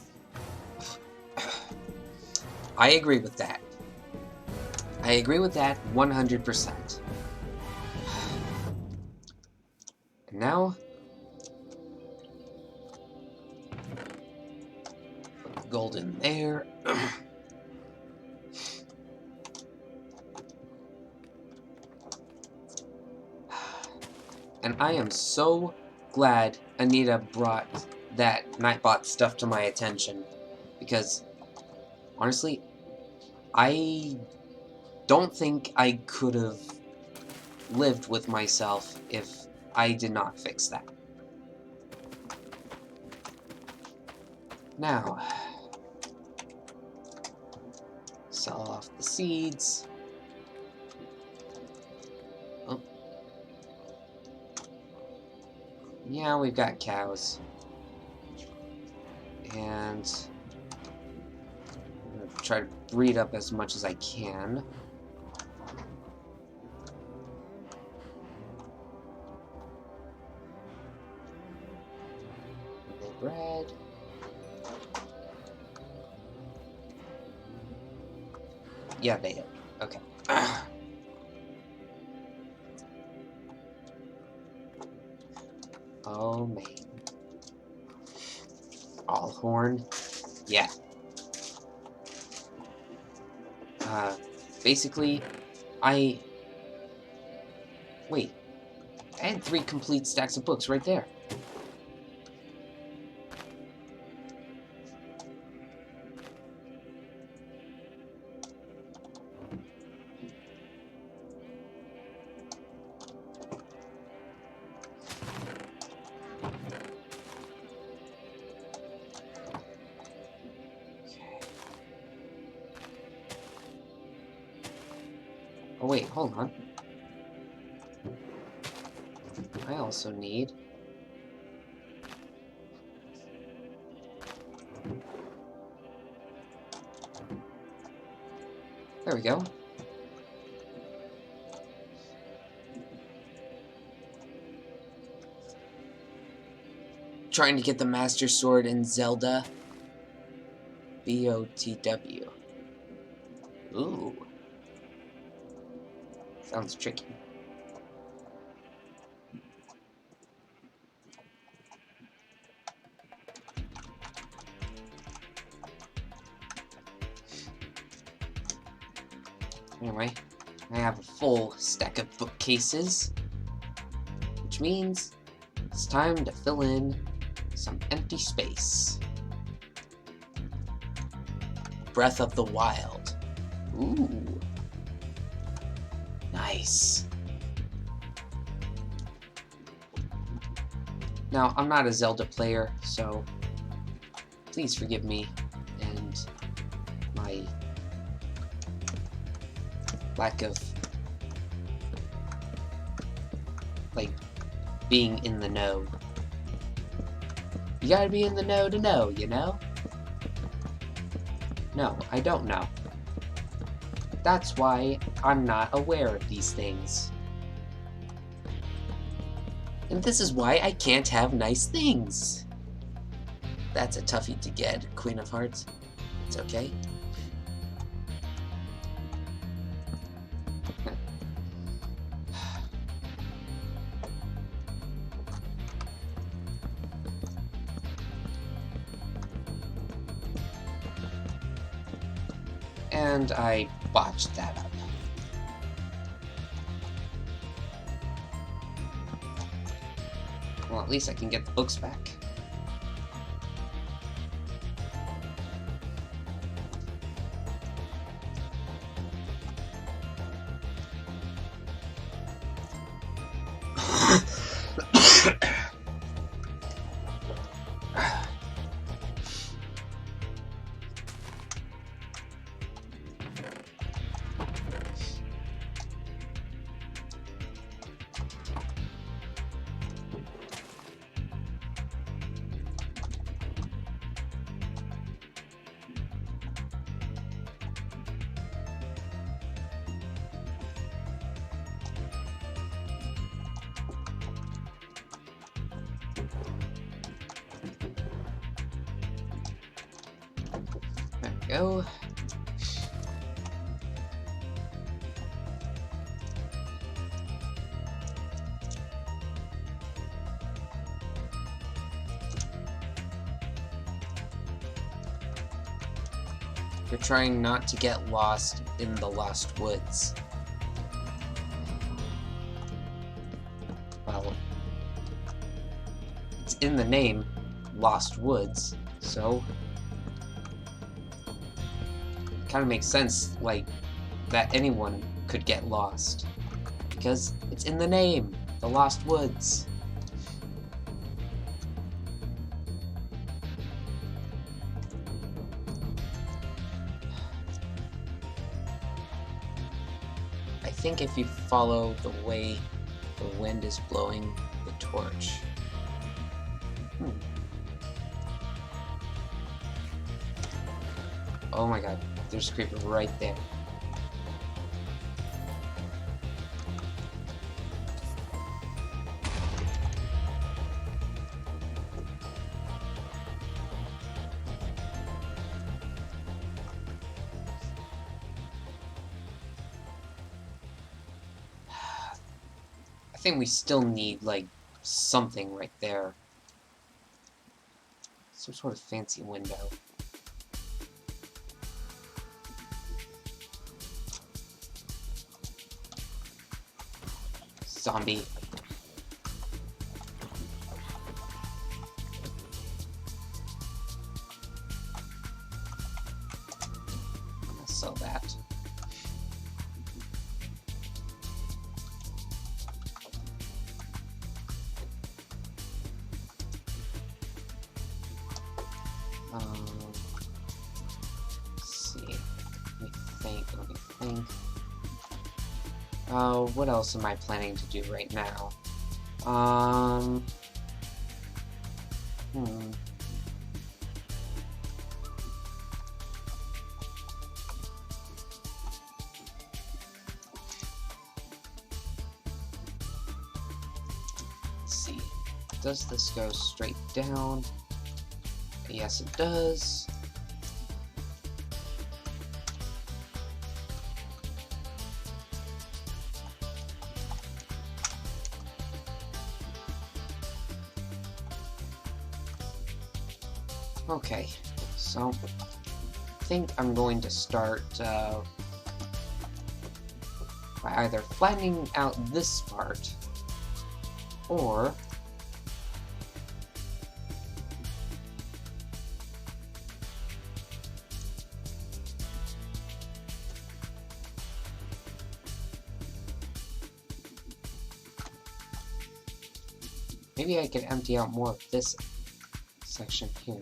[SPEAKER 1] I agree with that. I agree with that 100%. And now, put the gold in there. And I am so glad Anita brought that Nightbot stuff to my attention, because honestly, I don't think I could have lived with myself if I did not fix that. Now, sell off the seeds. Oh. Yeah, we've got cows. And I'm gonna try to breed up as much as I can. Bread. Yeah, they did. Okay. Oh, man. All horn. Yeah. Basically, wait. I had 3 complete stacks of books right there. Oh wait, hold on. I also need... There we go. Trying to get the Master Sword in Zelda. BOTW. Ooh. Sounds tricky. Anyway, I have a full stack of bookcases, which means it's time to fill in some empty space. Breath of the Wild. Ooh. Nice. Now, I'm not a Zelda player, so please forgive me and my lack of, like, being in the know. You gotta be in the know to know, you know? No, I don't know. That's why I'm not aware of these things. And this is why I can't have nice things. That's a toughie to get, Queen of Hearts. It's okay. And I botched that up. Well, at least I can get the books back. go. You're trying not to get lost in the Lost Woods. Well, it's in the name, Lost Woods, so it kind of makes sense, like, that anyone could get lost. Because it's in the name, the Lost Woods. I think if you follow the way the wind is blowing the torch. Oh my god, there's a creeper right there. I think we still need, like, something right there. Some sort of fancy window. Zombie. I'll sell that. Let's see. Let me think. What else am I planning to do right now? Let's see. Does this go straight down? Yes, it does. Okay, so I think I'm going to start by either flattening out this part or maybe I could empty out more of this section here.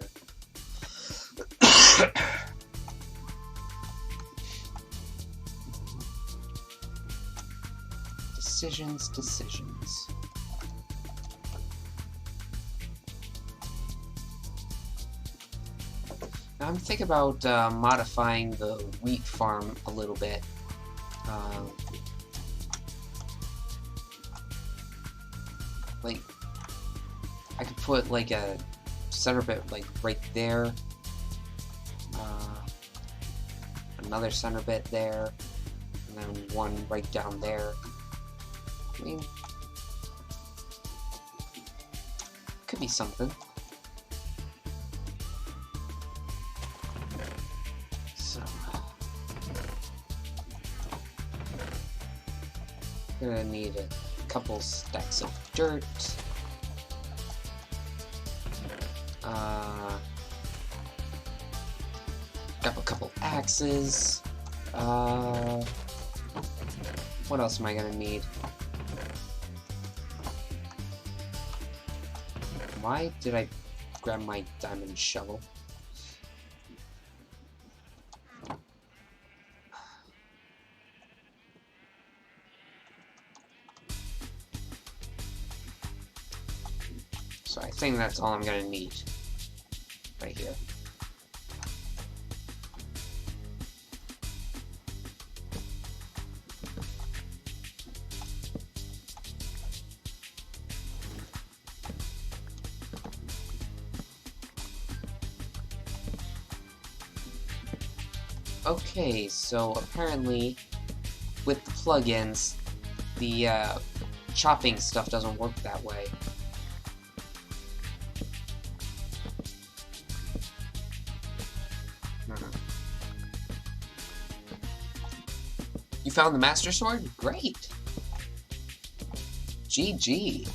[SPEAKER 1] Decisions. Now I'm thinking about modifying the wheat farm a little bit. Like, I could put like a center bit like right there. Another center bit there, and then one right down there. I mean, could be something. So, gonna need a couple stacks of dirt. Grab a couple axes. What else am I gonna need? Why did I grab my diamond shovel? So I think that's all I'm gonna need right here. Okay, so apparently with the plugins, the chopping stuff doesn't work that way. You found the Master Sword? Great! GG.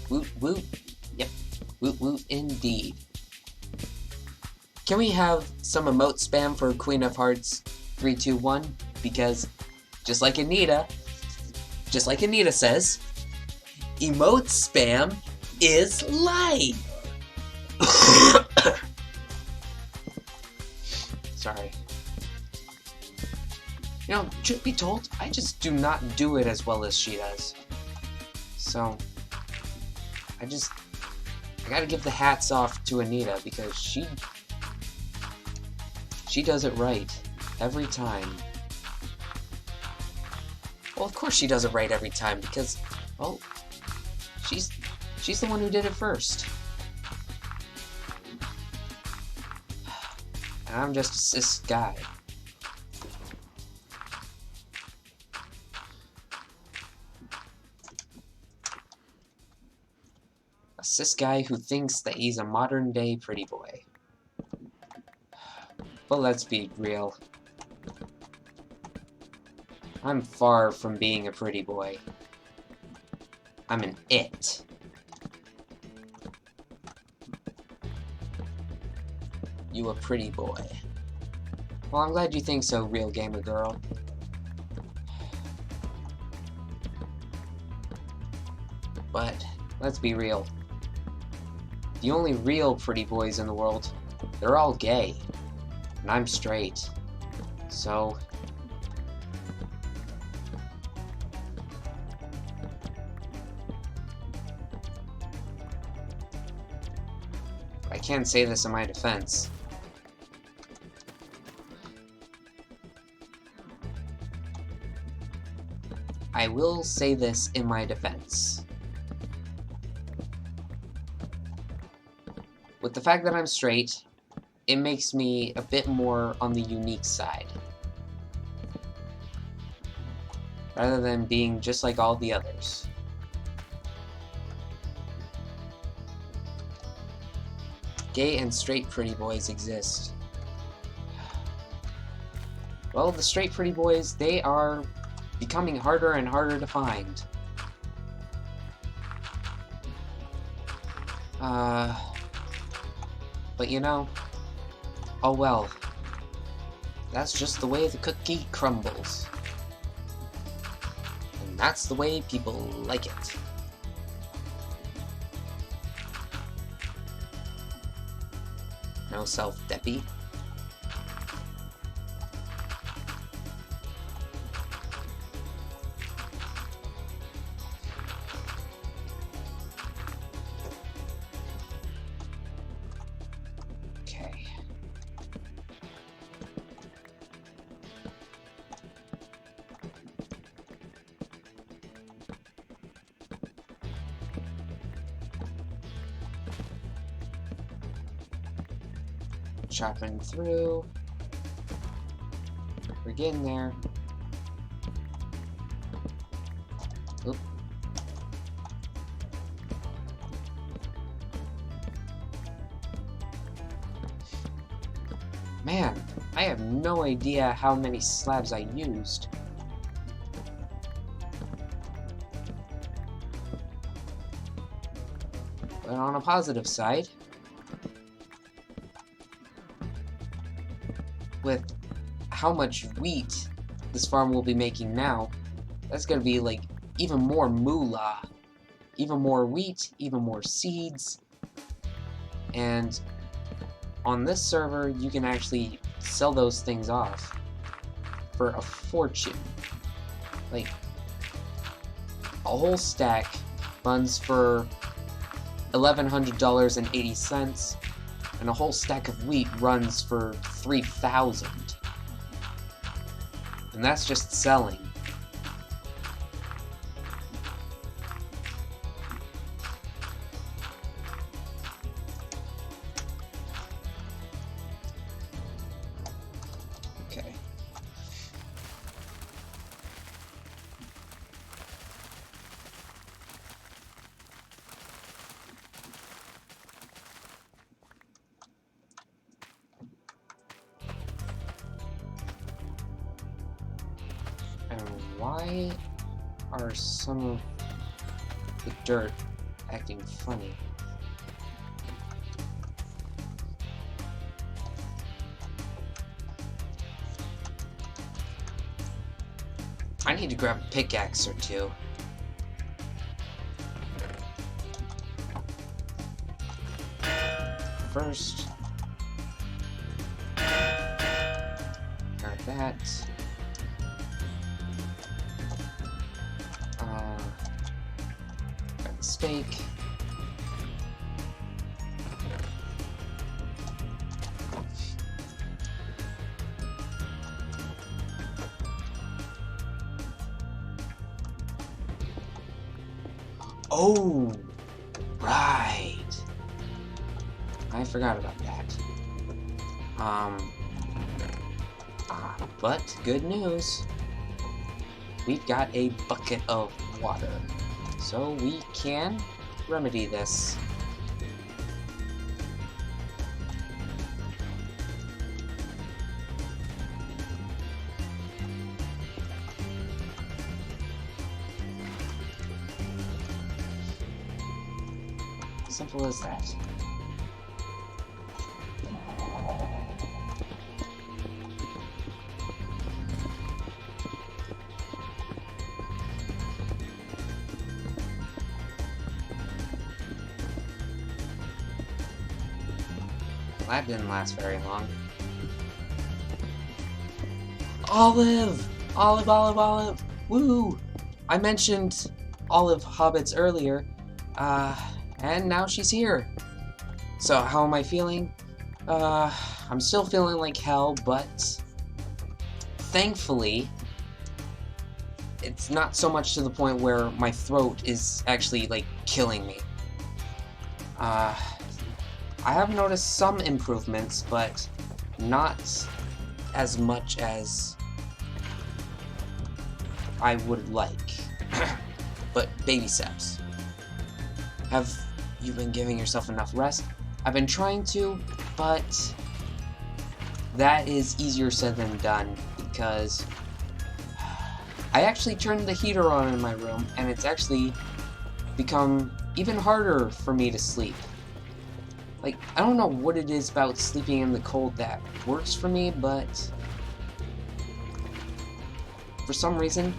[SPEAKER 1] Woot woot. Yep. Woot woot indeed. Can we have some emote spam for Queen of Hearts 321? Because just like Anita says, emote spam is life. Sorry. You know, truth be told, I just do not do it as well as she does. So, I gotta give the hats off to Anita because she does it right every time. Well, of course she does it right every time because, well, she's the one who did it first. And I'm just a cis guy. A cis guy who thinks that he's a modern-day pretty boy. But let's be real. I'm far from being a pretty boy. I'm an it. You a pretty boy. Well, I'm glad you think so, real gamer girl. But, let's be real. The only real pretty boys in the world, they're all gay. And I'm straight. So... I can't say this in my defense. I will say this in my defense. With the fact that I'm straight, it makes me a bit more on the unique side. Rather than being just like all the others. Gay and straight pretty boys exist. Well, the straight pretty boys, they are becoming harder and harder to find. But you know, oh well. That's just the way the cookie crumbles. And that's the way people like it. No self-deppy. Okay. Chopping through. We're getting there. Oop. Man, I have no idea how many slabs I used. But on a positive side, with how much wheat this farm will be making now, that's gonna be like even more moolah. Even more wheat, even more seeds. And on this server, you can actually sell those things off for a fortune. Like, a whole stack runs for $1,100.80. And a whole stack of wheat runs for $3,000. And that's just selling. Why are some of the dirt acting funny? I need to grab a pickaxe or two. First, grab that. Grab the steak. Oh, right. I forgot about that. But good news. We've got a bucket of water, so we can remedy this. Simple as that. That didn't last very long. Olive! Olive, olive, olive! Woo! I mentioned Olive Hobbits earlier, and now she's here. So how am I feeling? I'm still feeling like hell, but thankfully, it's not so much to the point where my throat is actually, like, killing me. I have noticed some improvements, but not as much as I would like. But baby steps. Have you been giving yourself enough rest? I've been trying to, but that is easier said than done, because I actually turned the heater on in my room, and it's actually become even harder for me to sleep. Like, I don't know what it is about sleeping in the cold that works for me, but for some reason,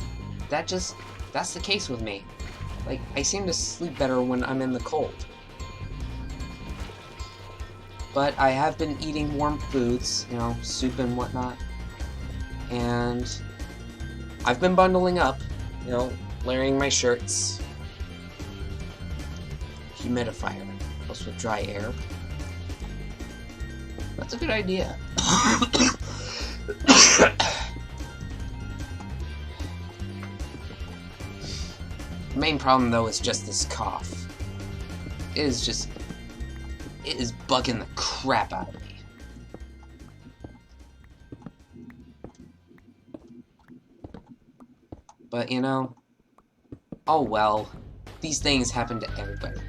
[SPEAKER 1] that's the case with me. Like, I seem to sleep better when I'm in the cold. But I have been eating warm foods, you know, soup and whatnot. And I've been bundling up, you know, layering my shirts. Humidifier helps with dry air. That's a good idea. The main problem, though, is just this cough. It is bugging the crap out of me. But, you know, oh well. These things happen to everybody.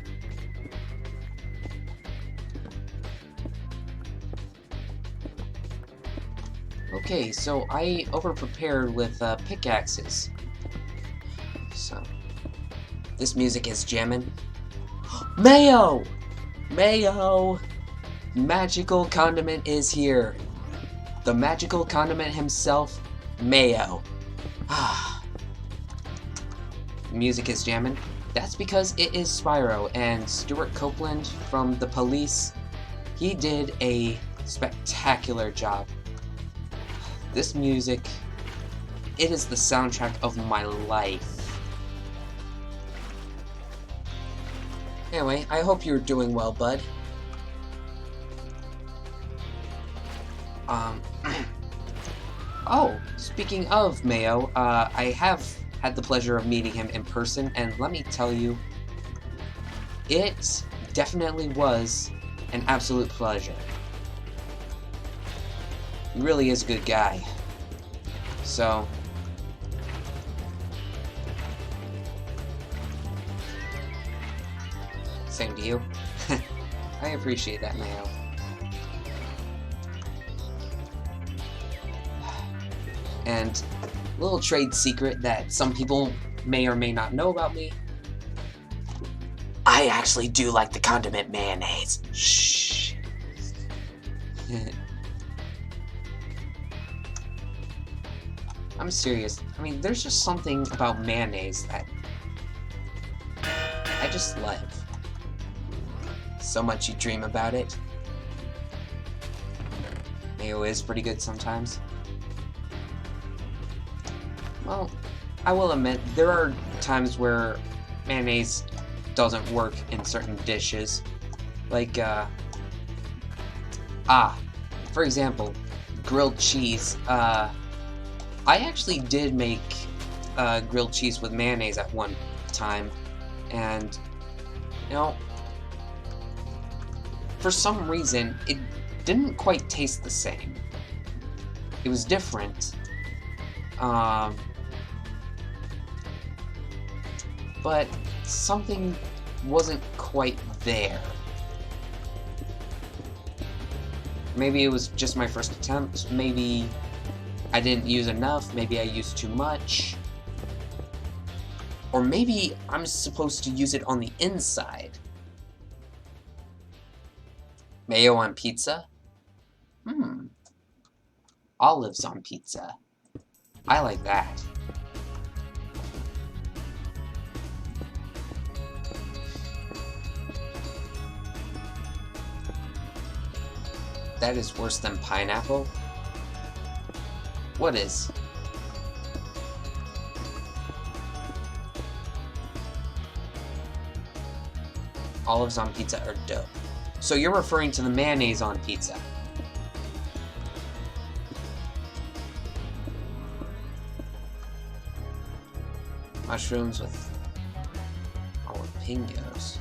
[SPEAKER 1] Okay, so I over-prepared with pickaxes. So, this music is jamming. Mayo! Mayo! Magical condiment is here. The magical condiment himself, Mayo. Ah. Music is jamming. That's because it is Spyro, and Stuart Copeland from The Police, he did a spectacular job. This music, it is the soundtrack of my life. Anyway, I hope you're doing well, bud. Oh, speaking of Mayo, I have had the pleasure of meeting him in person, and let me tell you, it definitely was an absolute pleasure. He really is a good guy. So, same to you. I appreciate that, Mayo. And Little trade secret that some people may or may not know about me. I actually do like the condiment mayonnaise. Shh. I'm serious. I mean, there's just something about mayonnaise that I just love. So much you dream about it. Mayo is pretty good sometimes. Well, I will admit, there are times where mayonnaise doesn't work in certain dishes. Like, for example, grilled cheese. I actually did make grilled cheese with mayonnaise at one time, and, you know, for some reason, it didn't quite taste the same. It was different. But something wasn't quite there. Maybe it was just my first attempt, maybe I didn't use enough, maybe I used too much. Or maybe I'm supposed to use it on the inside. Mayo on pizza? Olives on pizza. I like that. That is worse than pineapple? What is? Olives on pizza are dope. So you're referring to the mayonnaise on pizza? Mushrooms with jalapenos.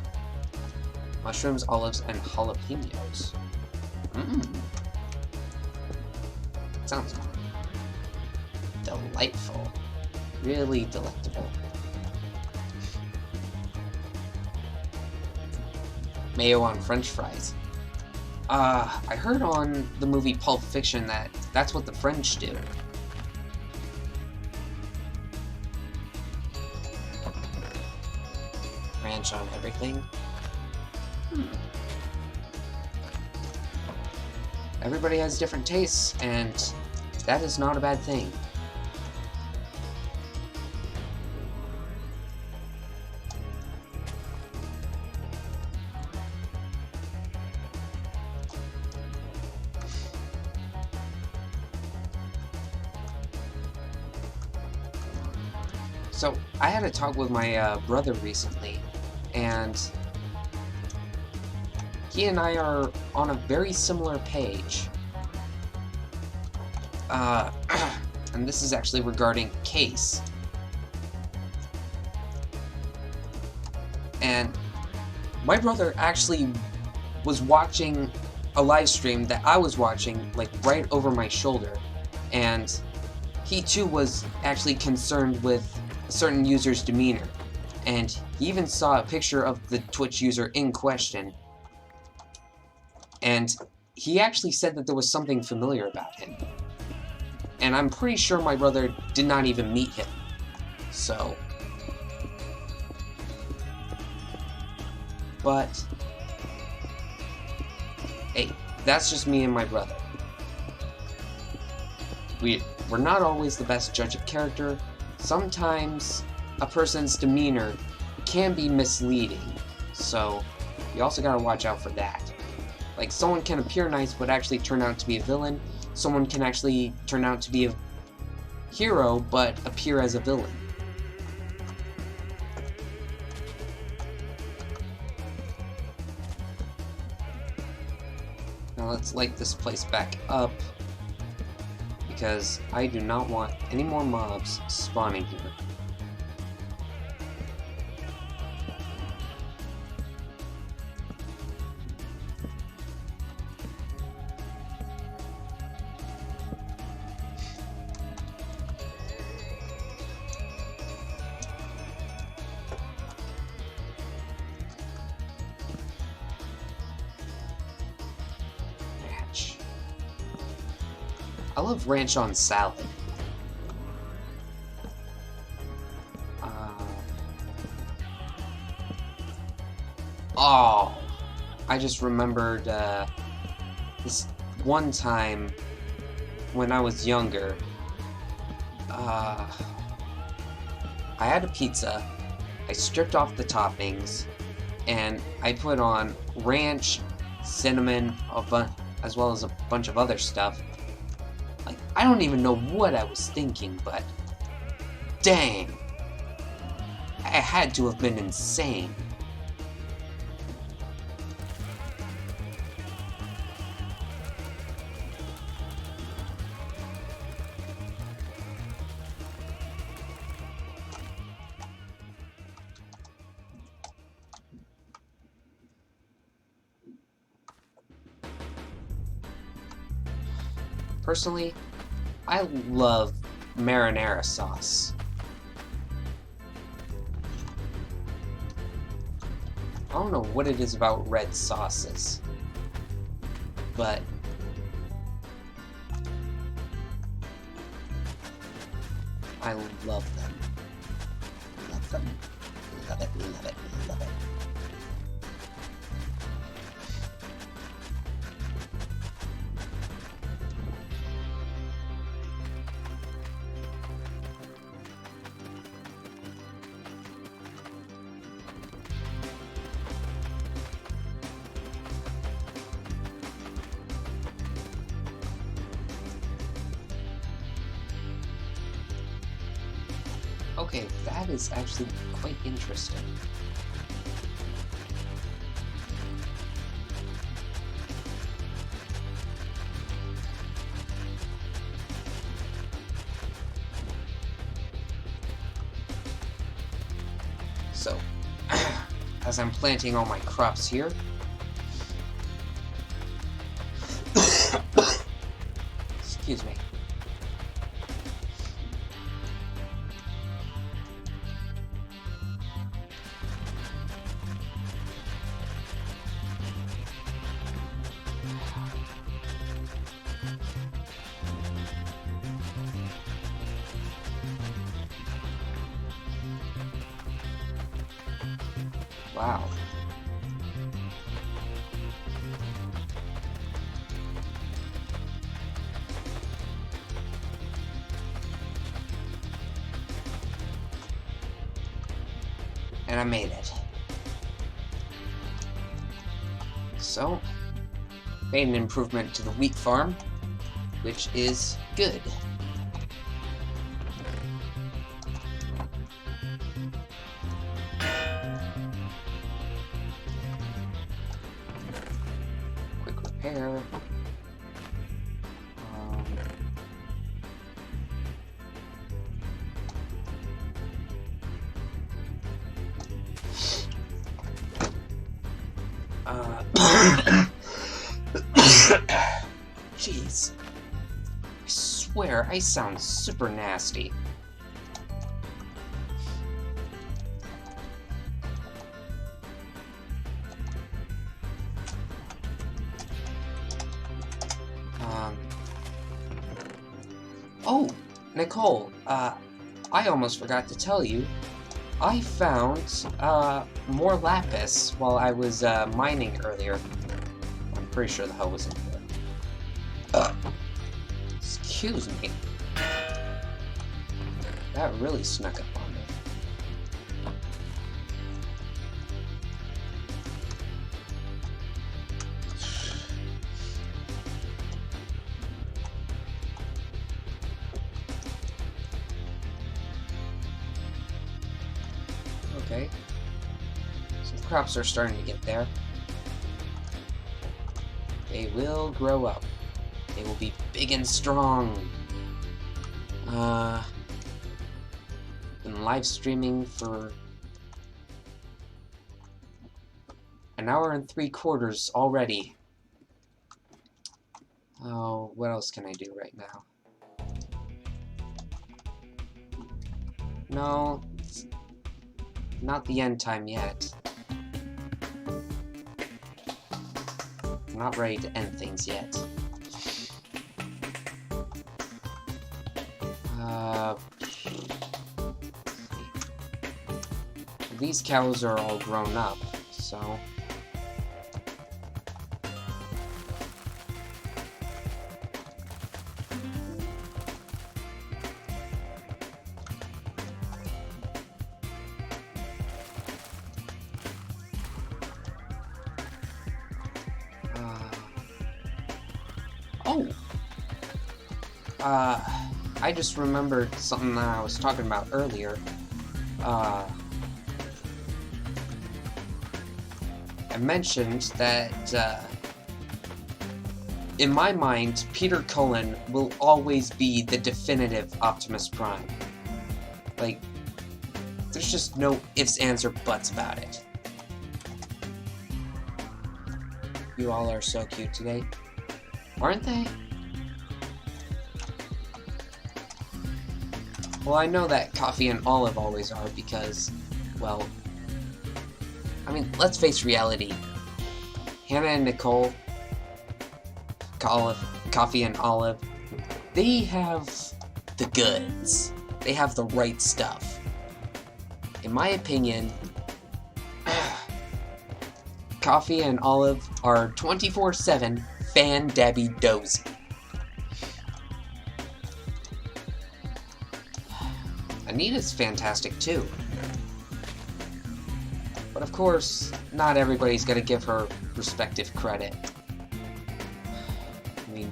[SPEAKER 1] Mushrooms, olives, and jalapenos. Sounds delightful. Really delectable. Mayo on French fries. I heard on the movie Pulp Fiction that that's what the French do. Ranch on everything? Everybody has different tastes, and that is not a bad thing. So, I had a talk with my brother recently, and he and I are on a very similar page. And this is actually regarding Case. And my brother actually was watching a live stream that I was watching, like, right over my shoulder. And he too was actually concerned with a certain user's demeanor. And he even saw a picture of the Twitch user in question. And he actually said that there was something familiar about him. And I'm pretty sure my brother did not even meet him. So. But. Hey, that's just me and my brother. We're not always the best judge of character. Sometimes a person's demeanor can be misleading. So, you also gotta watch out for that. Like, someone can appear nice but actually turn out to be a villain. Someone can actually turn out to be a hero but appear as a villain. Now let's light this place back up, because I do not want any more mobs spawning here. I love ranch on salad. I just remembered this one time when I was younger. I had a pizza, I stripped off the toppings, and I put on ranch, cinnamon, as well as a bunch of other stuff. Like, I don't even know what I was thinking, but dang, I had to have been insane. Personally, I love marinara sauce. I don't know what it is about red sauces, but I love them. Love them. Love it, love it, love it. Okay, that is actually quite interesting. So, as I'm planting all my crops here, excuse me. Wow. And I made it. So, made an improvement to the wheat farm, which is good. Quick repair. Jeez. I swear, I sound super nasty. Oh, Nicole, I almost forgot to tell you. I found, more lapis while I was, mining earlier. I'm pretty sure the hell was in there. Excuse me. That really snuck up on me. Okay. Some crops are starting to get there. They will grow up. They will be big and strong. Been live streaming for an hour and 3/4 already. Oh, what else can I do right now? No, it's not the end time yet. I'm not ready to end things yet. These cows are all grown up, so Oh! I just remembered something that I was talking about earlier. I mentioned that, in my mind, Peter Cullen will always be the definitive Optimus Prime. Like, there's just no ifs, ands, or buts about it. You all are so cute today. Aren't they? Well, I know that Coffee and Olive always are because, well, I mean, let's face reality. Hannah and Nicole, Coffee and Olive, they have the goods. They have the right stuff. In my opinion, Coffee and Olive are 24/7 fan-dabby dozy. Anita's fantastic too. But of course, not everybody's gonna give her respective credit. I mean,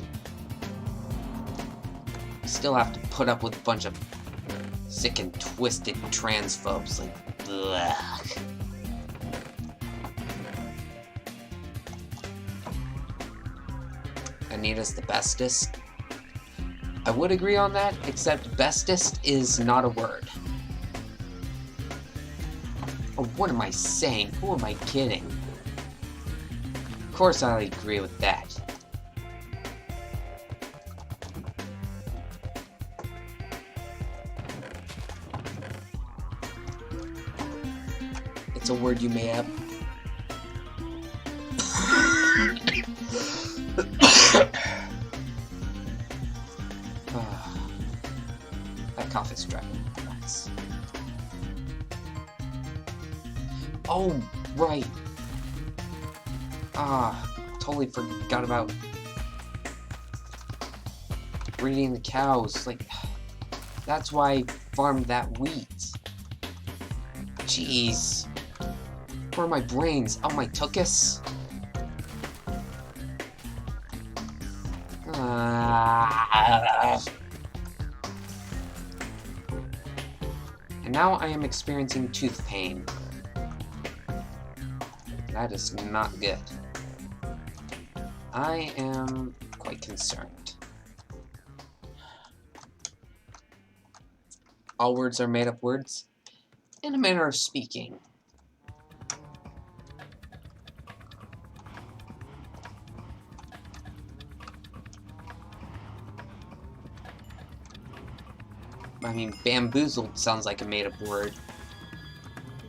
[SPEAKER 1] you still have to put up with a bunch of sick and twisted transphobes, like, bleh. Anita's the bestest. I would agree on that, except bestest is not a word. Oh, what am I saying? Who am I kidding? Of course I agree with that. It's a word you made up. That cough is driving me nuts. Oh, right. Totally forgot about breeding the cows. Like, that's why I farmed that wheat. Jeez. Where are my brains? Oh, my tuchus? And now I am experiencing tooth pain. That is not good. I am quite concerned. All words are made up words, in a manner of speaking. I mean, bamboozled sounds like a made-up word.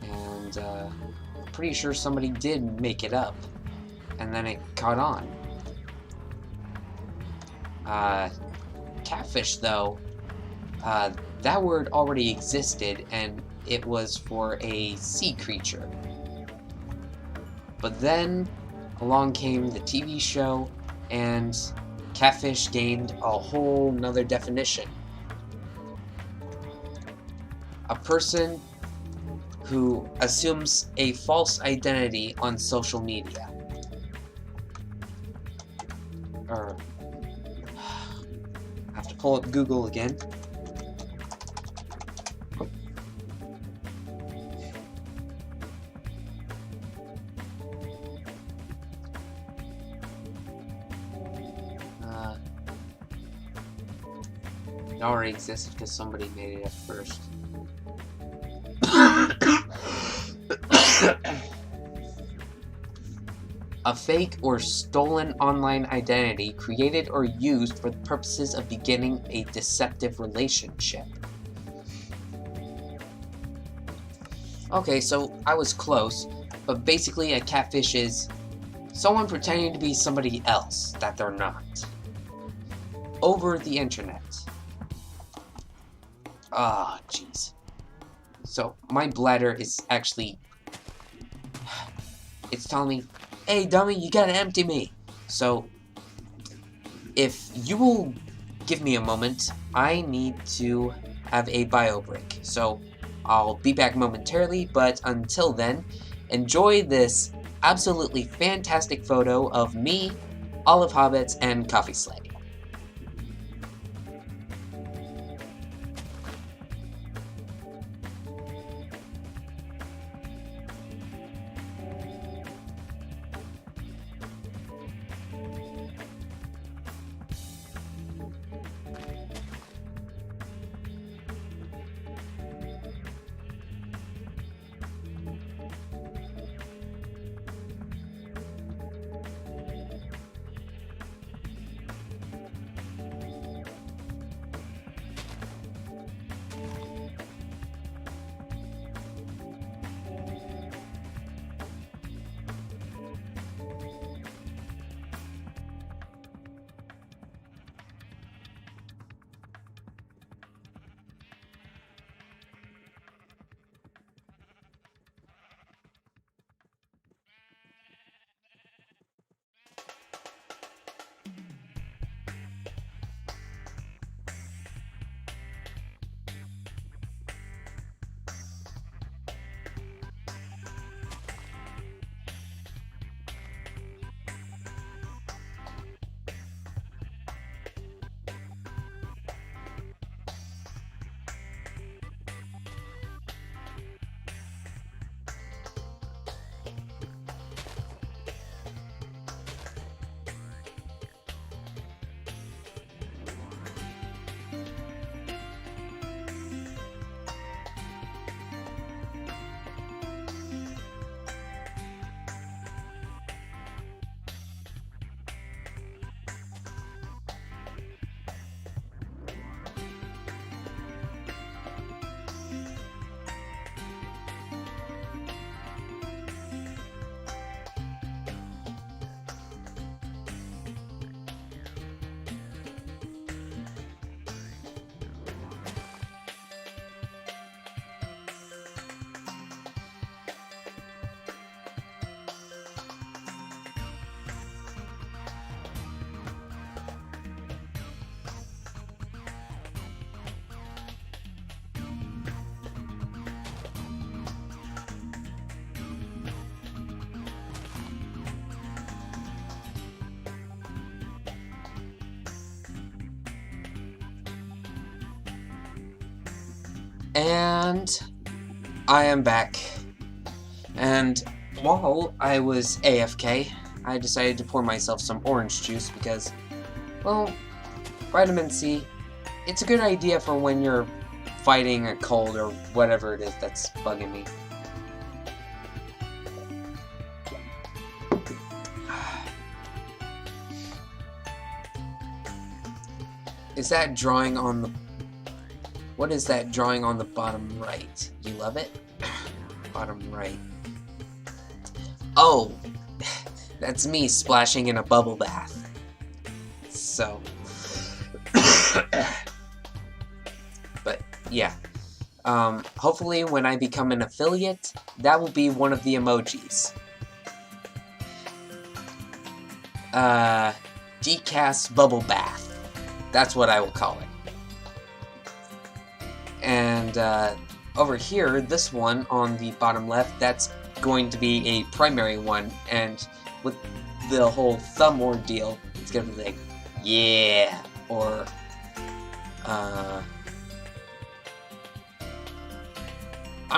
[SPEAKER 1] And, pretty sure somebody did make it up. And then it caught on. Catfish, though, that word already existed, and it was for a sea creature. But then, along came the TV show, and catfish gained a whole nother definition. A person who assumes a false identity on social media. Or, I have to pull up Google again. It already existed because somebody made it up first. A fake or stolen online identity created or used for the purposes of beginning a deceptive relationship. Okay, so I was close, but basically a catfish is someone pretending to be somebody else that they're not. Over the internet. Ah, jeez. So, my bladder is actually... It's telling me, hey, dummy, you gotta empty me. So, if you will give me a moment, I need to have a bio break. So, I'll be back momentarily, but until then, enjoy this absolutely fantastic photo of me, Olive Hobbits, and Coffee Slay. And I am back. And while I was AFK, I decided to pour myself some orange juice because, well, vitamin C, it's a good idea for when you're fighting a cold or whatever it is that's bugging me. Is that drawing on the... What is that drawing on the bottom right? You love it? Bottom right. Oh! That's me splashing in a bubble bath. So... But, yeah. Hopefully when I become an affiliate, that will be one of the emojis. D Cas bubble bath. That's what I will call it. And over here, this one on the bottom left, that's going to be a primary one. And with the whole thumb ordeal, it's going to be like, yeah, or I'm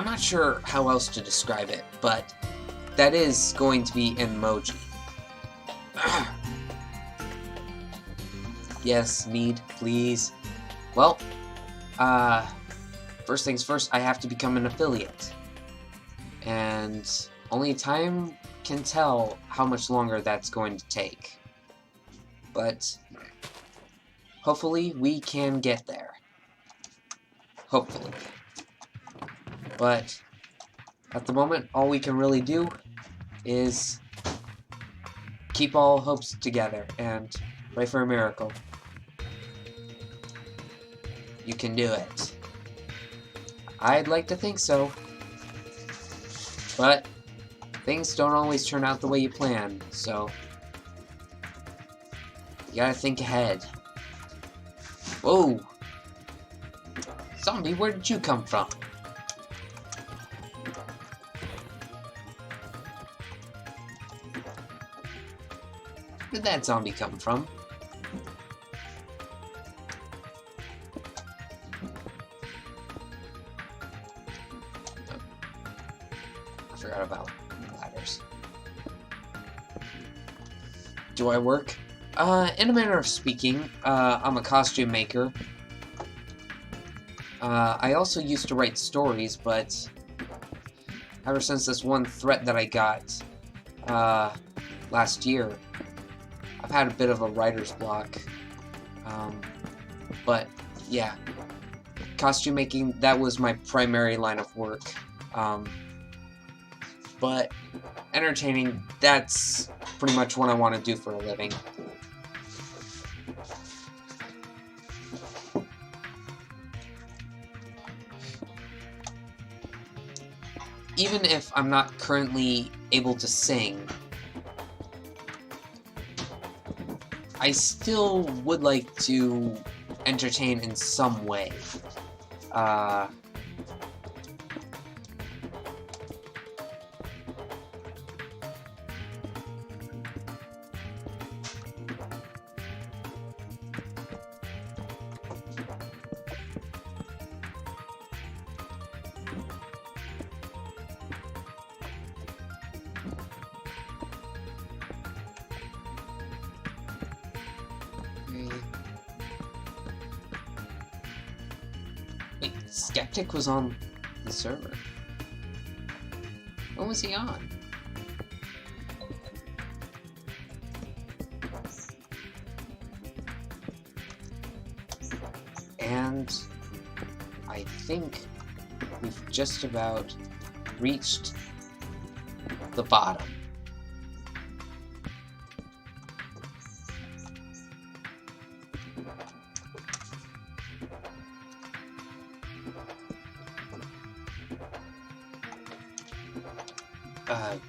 [SPEAKER 1] not sure how else to describe it, but that is going to be an emoji. Yes, need, please. Well, first things first, I have to become an affiliate. And only time can tell how much longer that's going to take. But hopefully we can get there. Hopefully. But at the moment, all we can really do is keep all hopes together and pray for a miracle. You can do it. I'd like to think so. But things don't always turn out the way you plan, so you gotta think ahead. Whoa! Zombie, where did you come from? Where did that zombie come from? I forgot about ladders. Do I work? In a manner of speaking, I'm a costume maker. I also used to write stories, but ever since this one threat that I got last year, I've had a bit of a writer's block. But yeah, costume making, that was my primary line of work. But entertaining, that's pretty much what I want to do for a living. Even if I'm not currently able to sing, I still would like to entertain in some way. Wait, Skeptic was on the server. When was he on? And I think we've just about reached the bottom.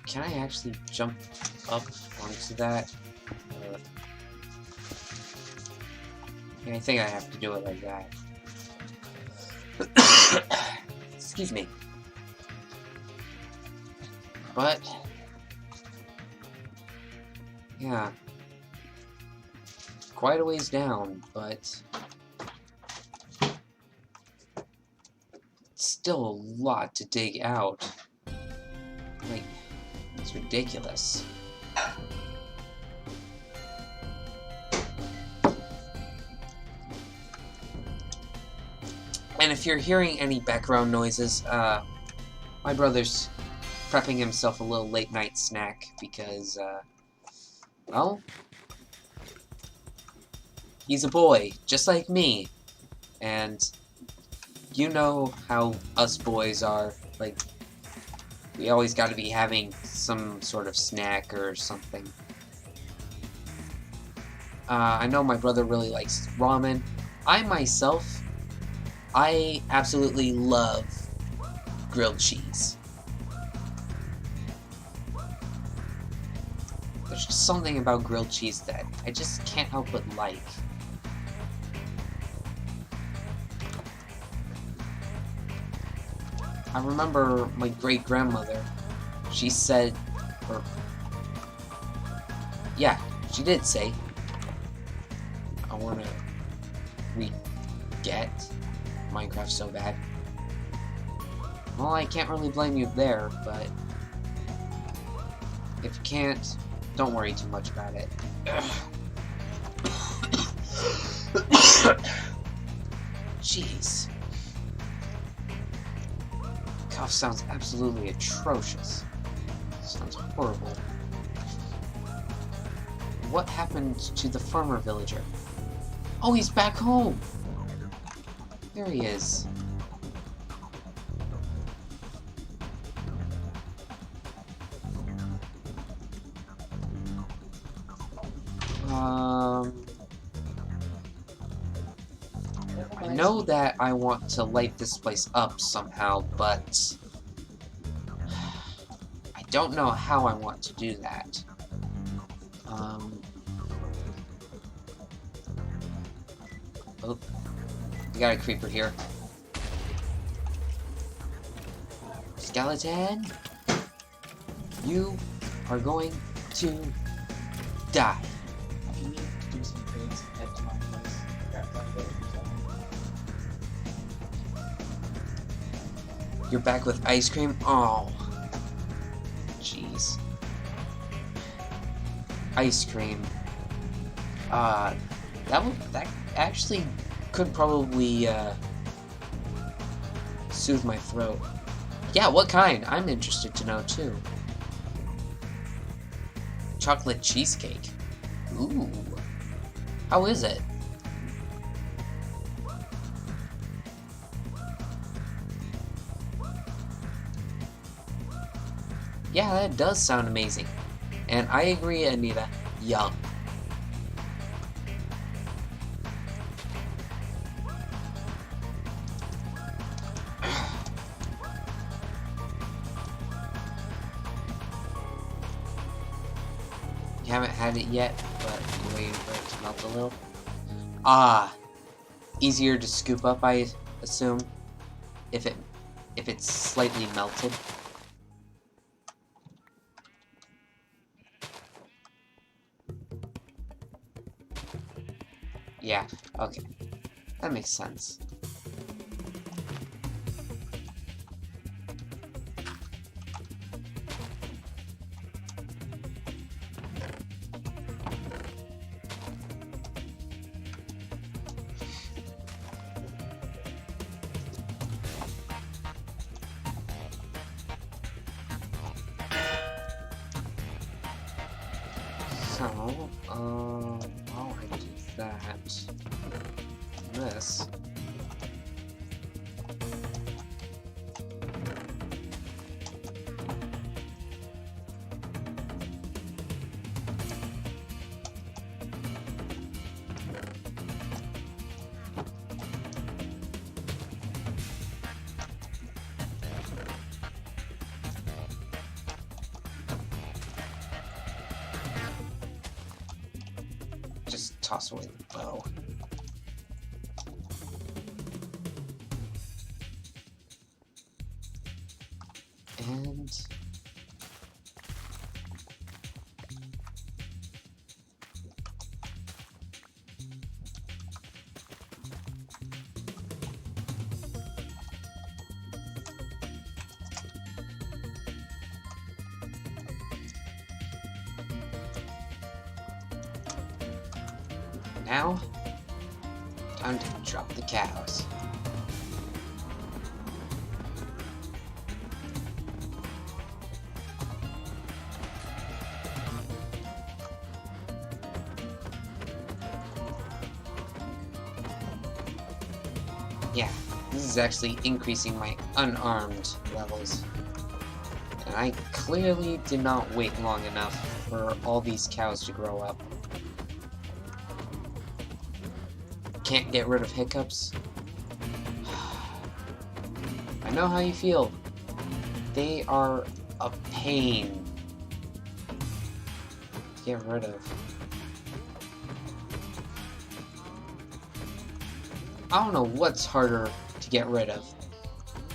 [SPEAKER 1] Can I actually jump up onto that? Yeah, I think I have to do it like that. Excuse me. But yeah, quite a ways down, but still a lot to dig out. Like, it's ridiculous. And if you're hearing any background noises, my brother's prepping himself a little late-night snack because, well, he's a boy, just like me. And you know how us boys are, like, we always gotta be having some sort of snack or something. I know my brother really likes ramen. I absolutely love grilled cheese. There's just something about grilled cheese that I just can't help but like. I remember my great-grandmother, she said, or, yeah, she did say, I want to re-get Minecraft so bad. Well, I can't really blame you there, but if you can't, don't worry too much about it. Jeez. Cough sounds absolutely atrocious. Sounds horrible. What happened to the farmer villager? Oh, he's back home! There he is. I know that I want to light this place up somehow, but I don't know how I want to do that. Oh, you got a creeper here. Skeleton, you are going to die.
[SPEAKER 4] You need to do some things head to my place. Grab that boat or something.
[SPEAKER 1] You're back with ice cream? Oh. Jeez. Ice cream. That actually could probably, soothe my throat. Yeah, what kind? I'm interested to know, too. Chocolate cheesecake. Ooh. How is it? Yeah, that does sound amazing. And I agree, Anita. Yum. You haven't had it yet, but you're waiting for it to melt a little. Ah, easier to scoop up, I assume, if it's slightly melted. Yeah, okay. That makes sense. So, while I do that, this. Just toss away the bow. And now, time to drop the cows. Yeah, this is actually increasing my unarmed levels. And I clearly did not wait long enough for all these cows to grow up. Can't get rid of hiccups? I know how you feel. They are a pain to get rid of. I don't know what's harder to get rid of.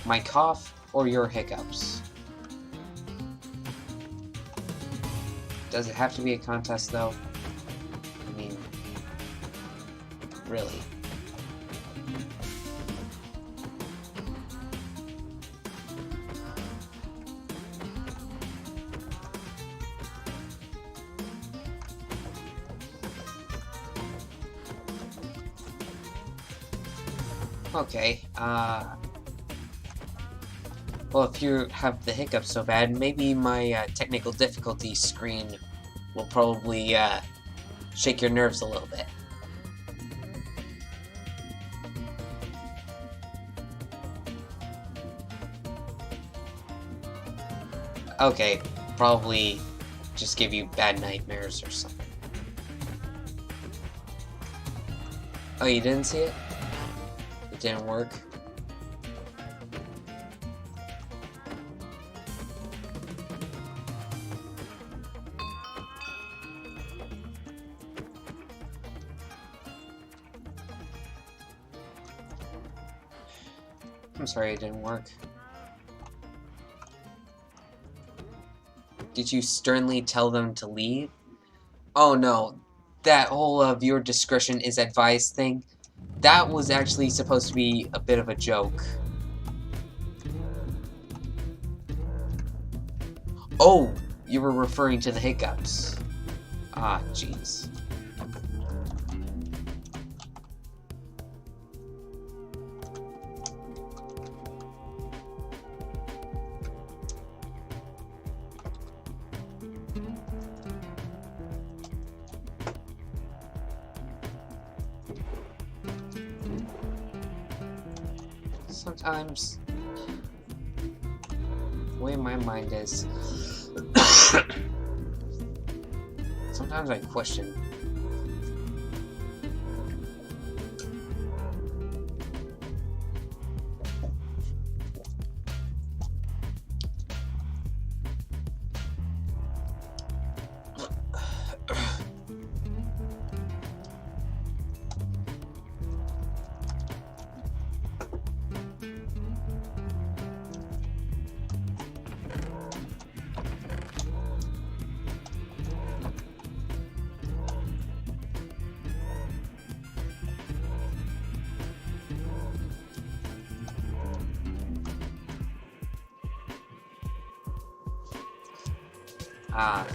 [SPEAKER 1] My cough or your hiccups. Does it have to be a contest though? I mean, really. Okay, well, if you have the hiccups so bad, maybe my technical difficulty screen will probably shake your nerves a little bit. Okay, probably just give you bad nightmares or something. Oh, you didn't see it? It didn't work? I'm sorry it didn't work. Did you sternly tell them to leave? Oh no, that whole viewer discretion is advised thing, that was actually supposed to be a bit of a joke. Oh, you were referring to the hiccups. Ah, jeez. Sometimes, the way my mind is, sometimes I question. Ah.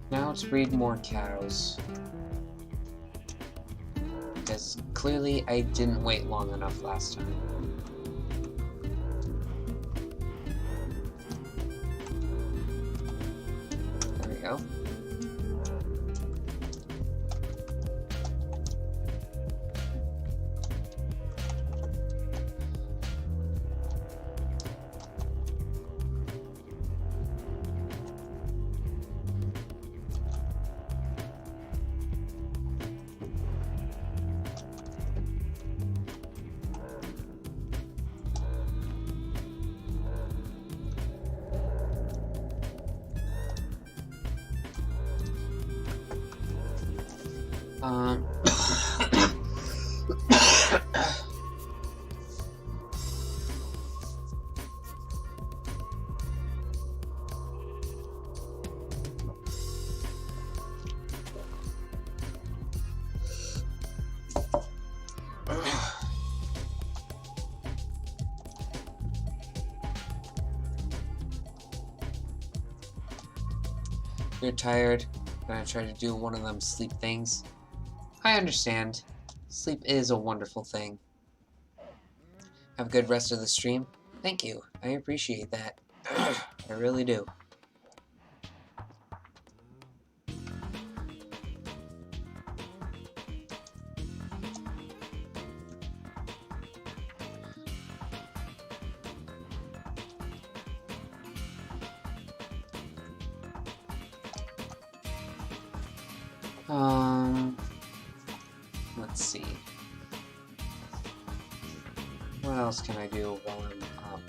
[SPEAKER 1] Now let's breed more cows. Because clearly I didn't wait long enough last time. There we go. you're tired, and I try to do one of them sleep things. I understand. Sleep is a wonderful thing. Have a good rest of the stream. Thank you. I appreciate that. I really do. Let's see. What else can I do while I'm up?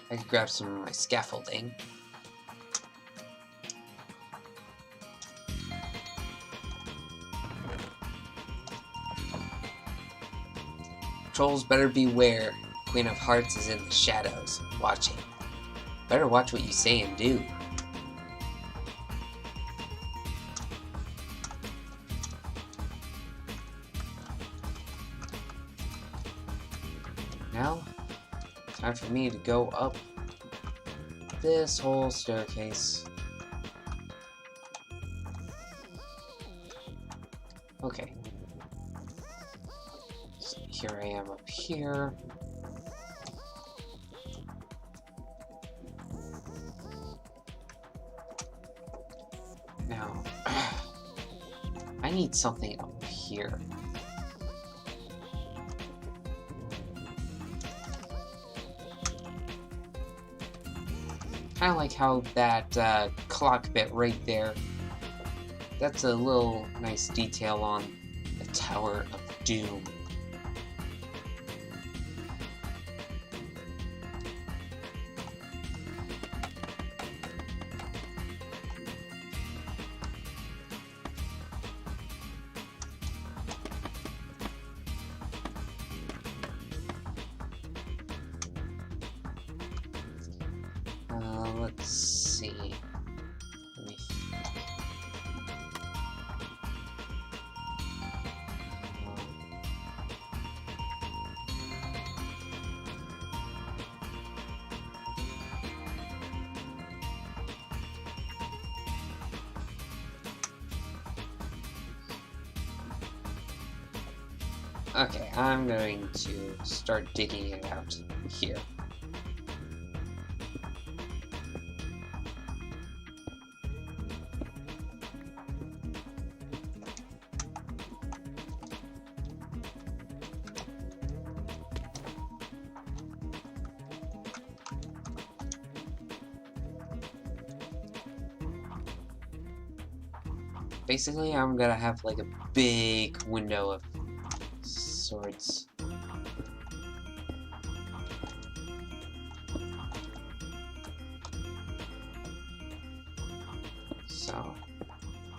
[SPEAKER 1] I could grab some of my scaffolding. Trolls better beware. Queen of Hearts is in the shadows, watching. Better watch what you say and do. Now, time for me to go up this whole staircase. Okay. So here I am up here. Now, I need something up here. Kind of like how that clock bit right there. That's a little nice detail on the Tower of Doom. Let's see. Let me think. Okay, I'm going to start digging it out here. Basically, I'm gonna have like a big window of sorts. So,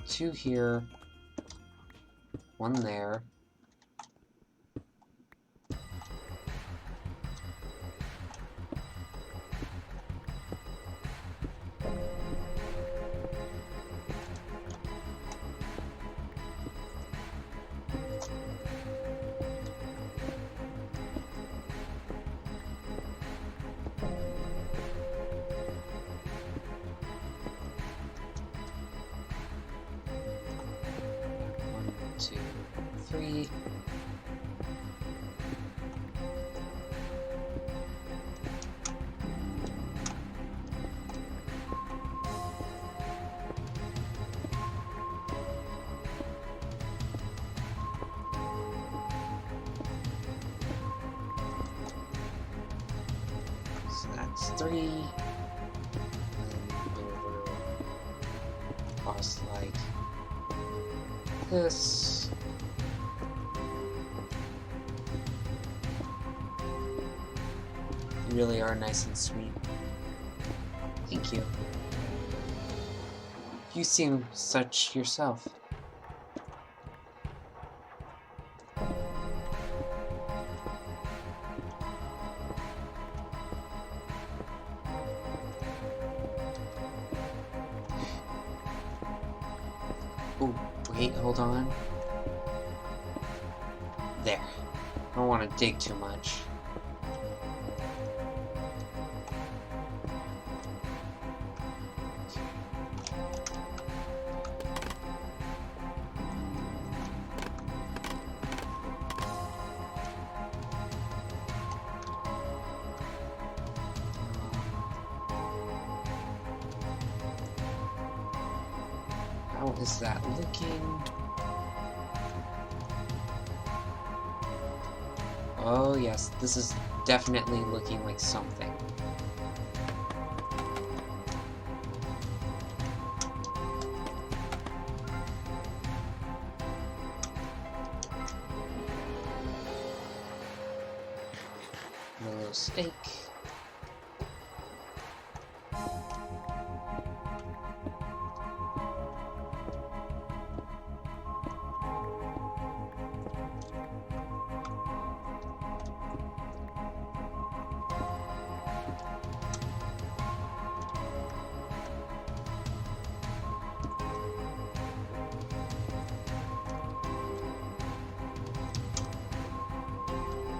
[SPEAKER 1] 2 here, 1 there. Two, 3. So that's 3. And over across like this. You really are nice and sweet. Thank you. You seem such yourself. Oh, wait, hold on. There. I don't want to dig too much. how is that looking? Oh yes, this is definitely looking like something. A little steak.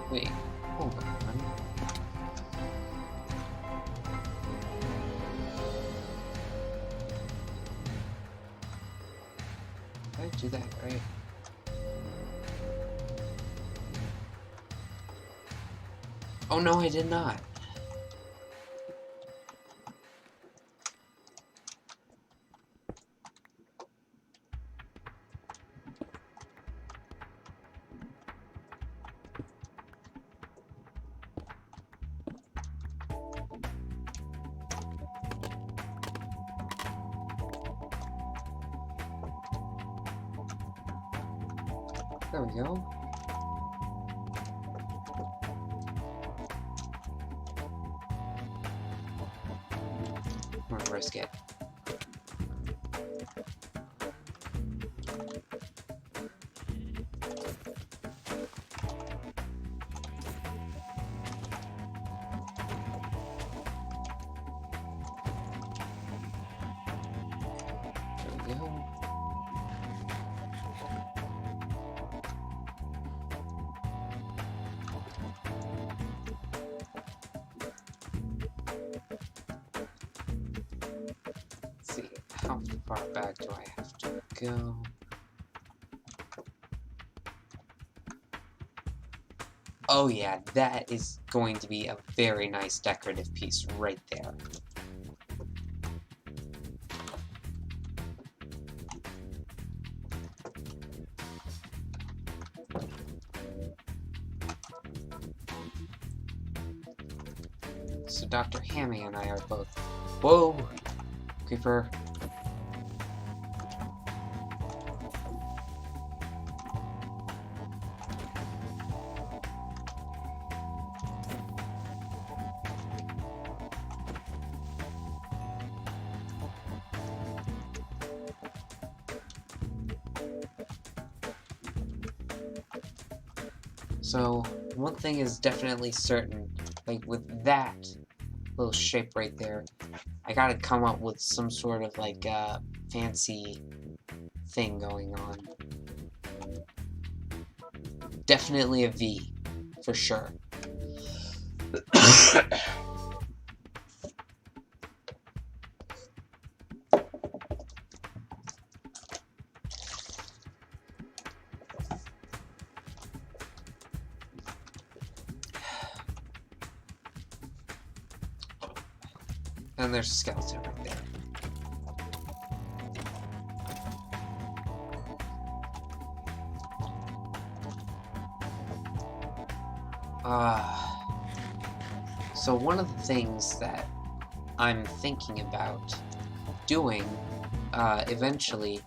[SPEAKER 1] Wait, hold on. Did I do that right? Oh no, I did not. There we go. I'm gonna risk it. There we go. Let's see, how far back do I have to go? Oh yeah, that is going to be a very nice decorative piece right there. So Dr. Hammy and I are both... Whoa! Creeper. So, one thing is definitely certain, like with that little shape right there, I gotta come up with some sort of like fancy thing going on. Definitely a V, for sure. And there's a skeleton right there. So one of the things that I'm thinking about doing eventually,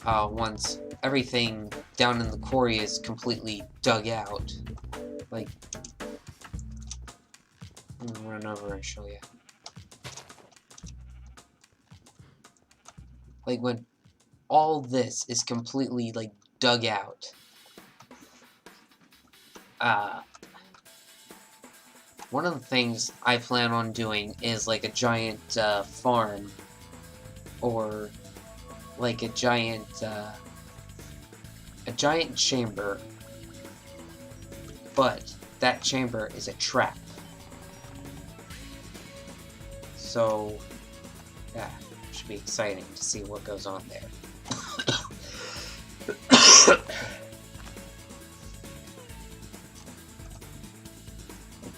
[SPEAKER 1] once everything down in the quarry is completely dug out, like, I'm gonna run over and show you. Like when all this is completely like dug out, one of the things I plan on doing is like a giant farm, or like a giant chamber, but that chamber is a trap. So yeah, should be exciting to see what goes on there.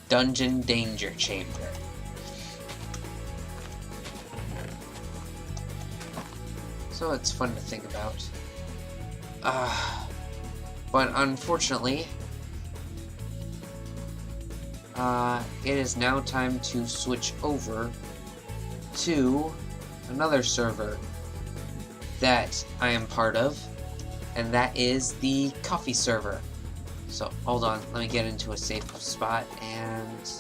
[SPEAKER 1] Dungeon Danger Chamber. So So it's fun to think about. But unfortunately, it is now time to switch over to another server that I am part of, and that is the coffee server. So hold on, let me get into a safe spot, and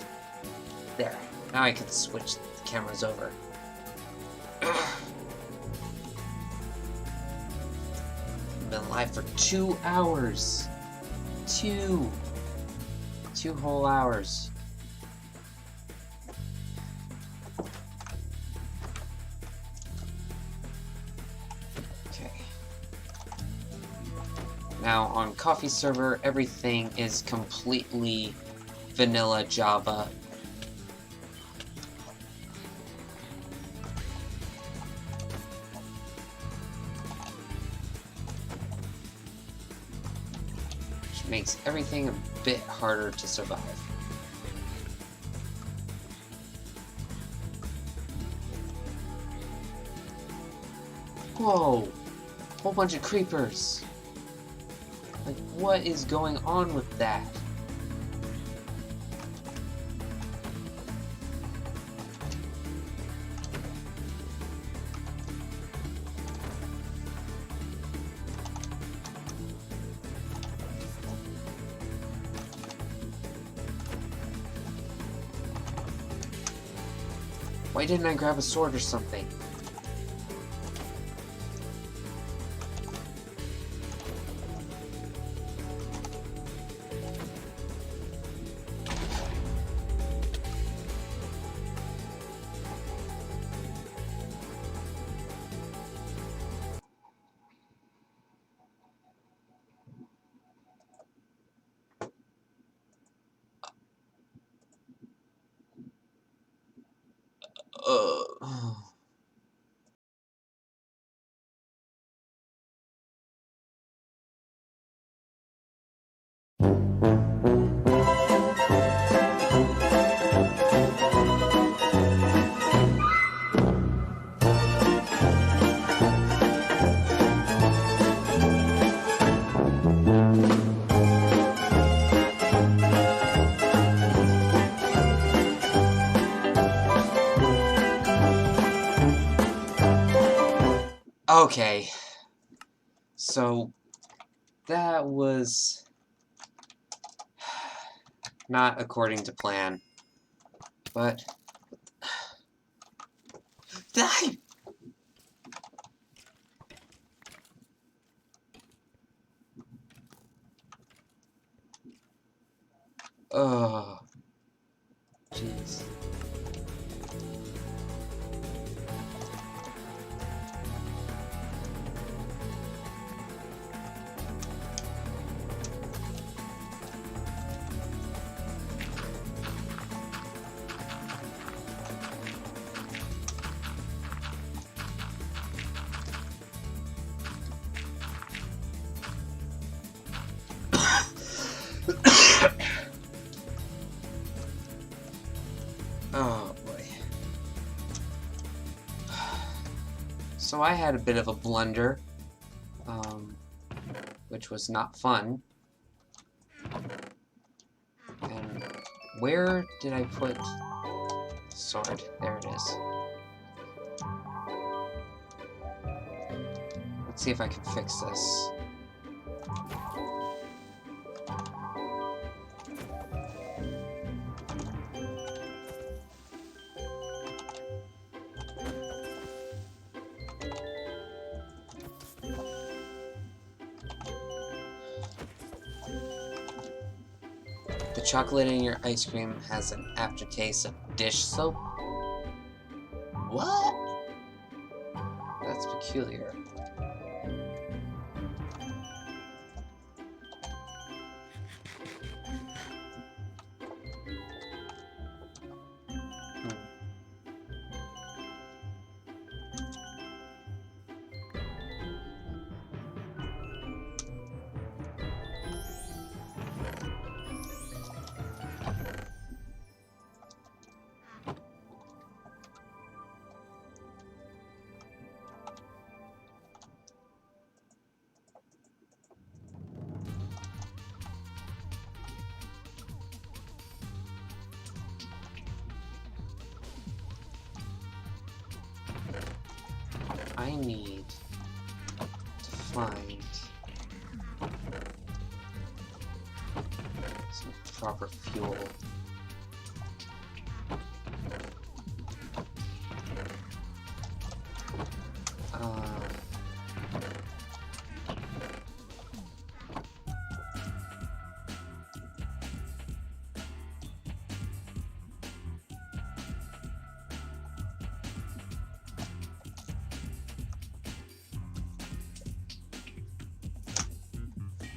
[SPEAKER 1] there. Now I can switch the cameras over. I've been live for 2 hours. 2 whole hours. Okay. Now on coffee server, everything is completely vanilla Java. Which makes everything a bit harder to survive. Whoa! Whole bunch of creepers! Like, what is going on with that? Why didn't I grab a sword or something? Uh... Okay, so that was not according to plan, but die! Oh, jeez. Oh boy. So I had a bit of a blunder, which was not fun. And where did I put the sword? There it is. Let's see if I can fix this. The chocolate in your ice cream has an aftertaste of dish soap? What? That's peculiar. I need to find some proper fuel.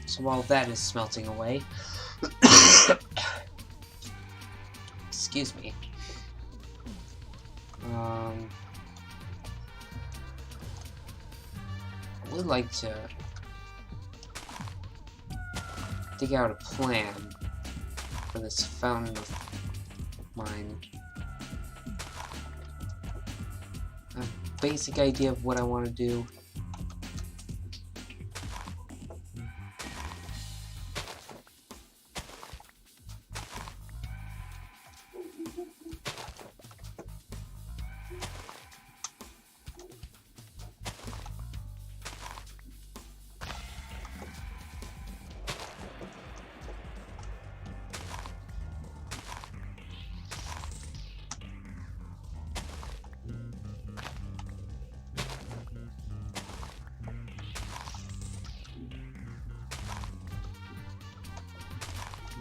[SPEAKER 1] So while that is smelting away, excuse me, I would like to dig out a plan for this fountain of mine. A basic idea of what I want to do.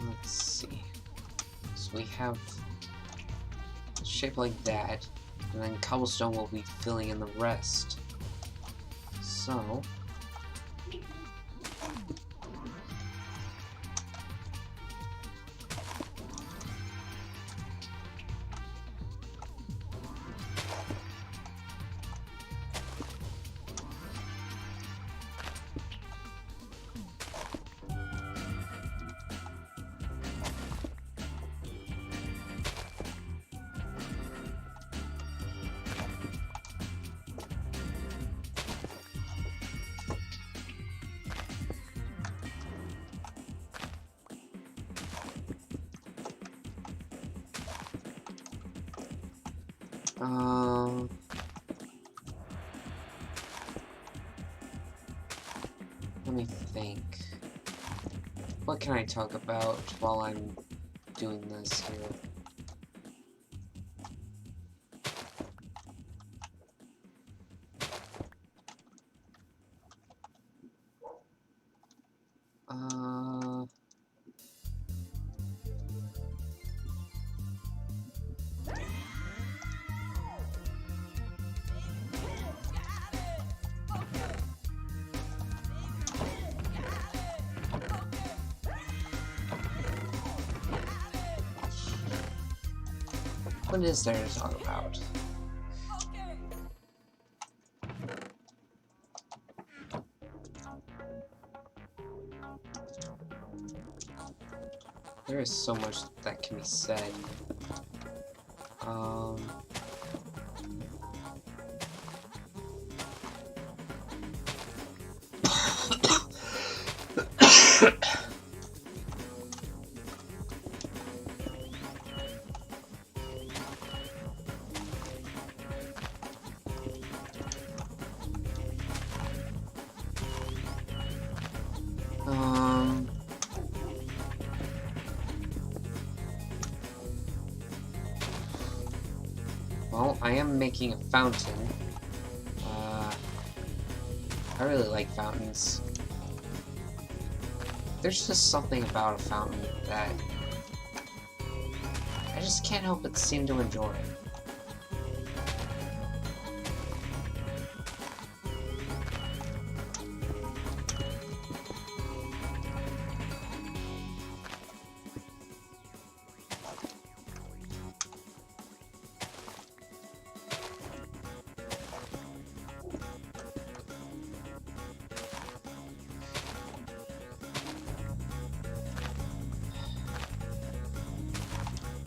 [SPEAKER 1] Let's see. So we have a shape like that, and then cobblestone will be filling in the rest. So let me think. What can I talk about while I'm doing this here? What is there to talk about? There is so much that can be said. Well, I am making a fountain. I really like fountains. There's just something about a fountain that I just can't help but seem to enjoy.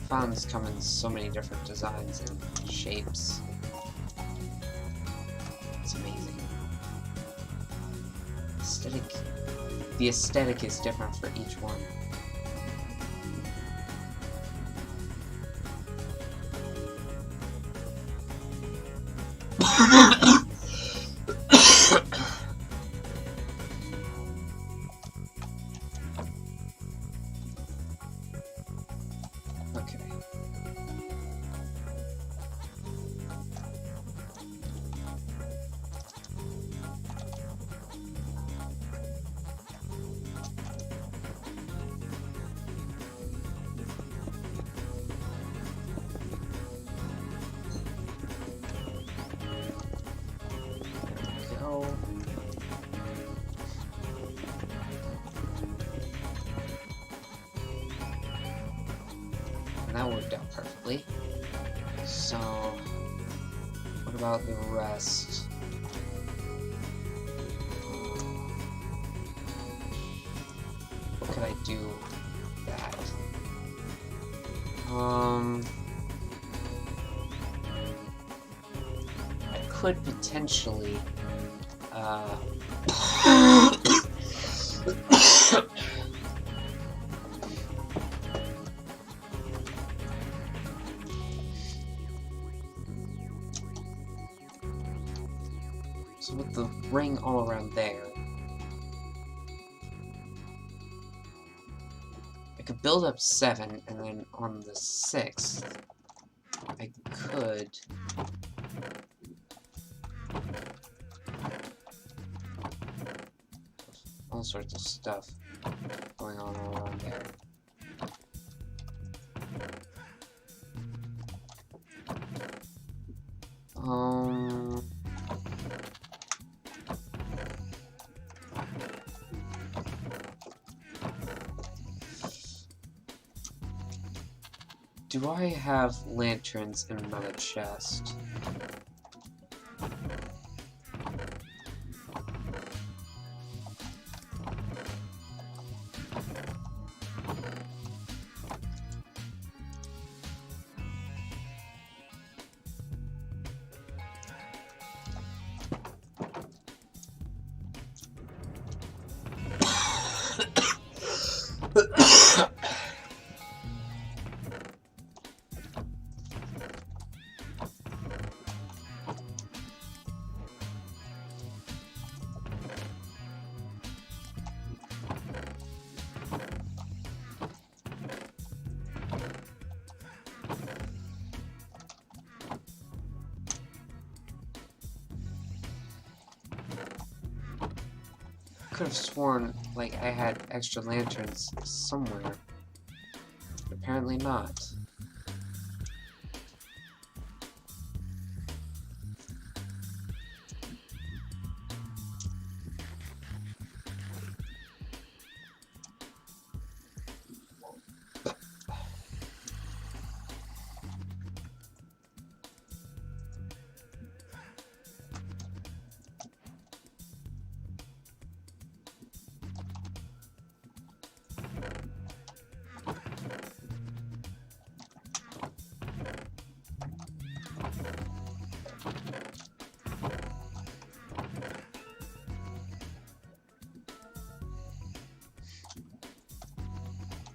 [SPEAKER 1] Fountains come in so many different designs and shapes. It's amazing. The aesthetic is different for each one. go. And that worked out perfectly. So, what about the rest? What could I do with that? I could potentially, so with the ring all around there, I could build up 7, and then on the 6th, I could all sorts of stuff going on all around there. Do I have lanterns in another chest? Could have sworn, like, I had extra lanterns somewhere. But apparently not.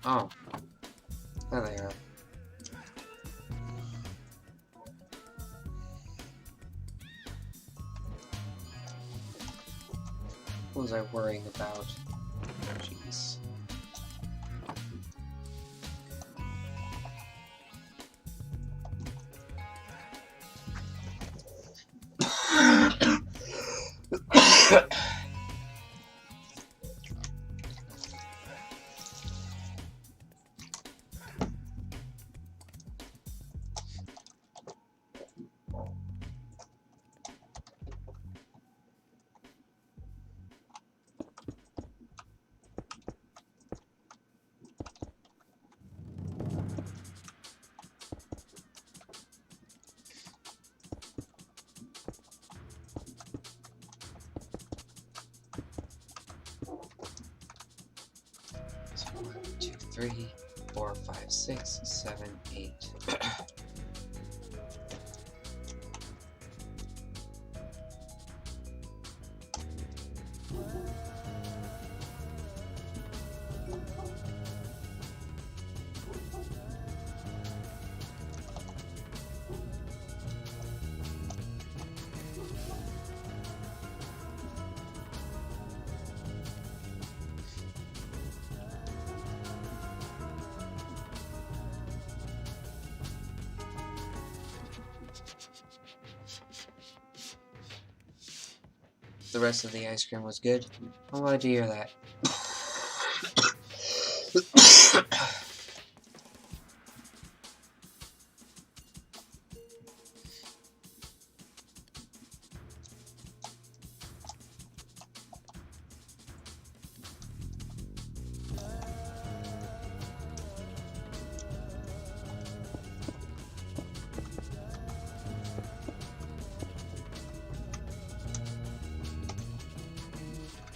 [SPEAKER 1] Oh. There they are. What was I worrying about? Jeez. So 1, 2, 3, 4, 5, 6, 7, 8. The rest of the ice cream was good. I'm glad to hear that.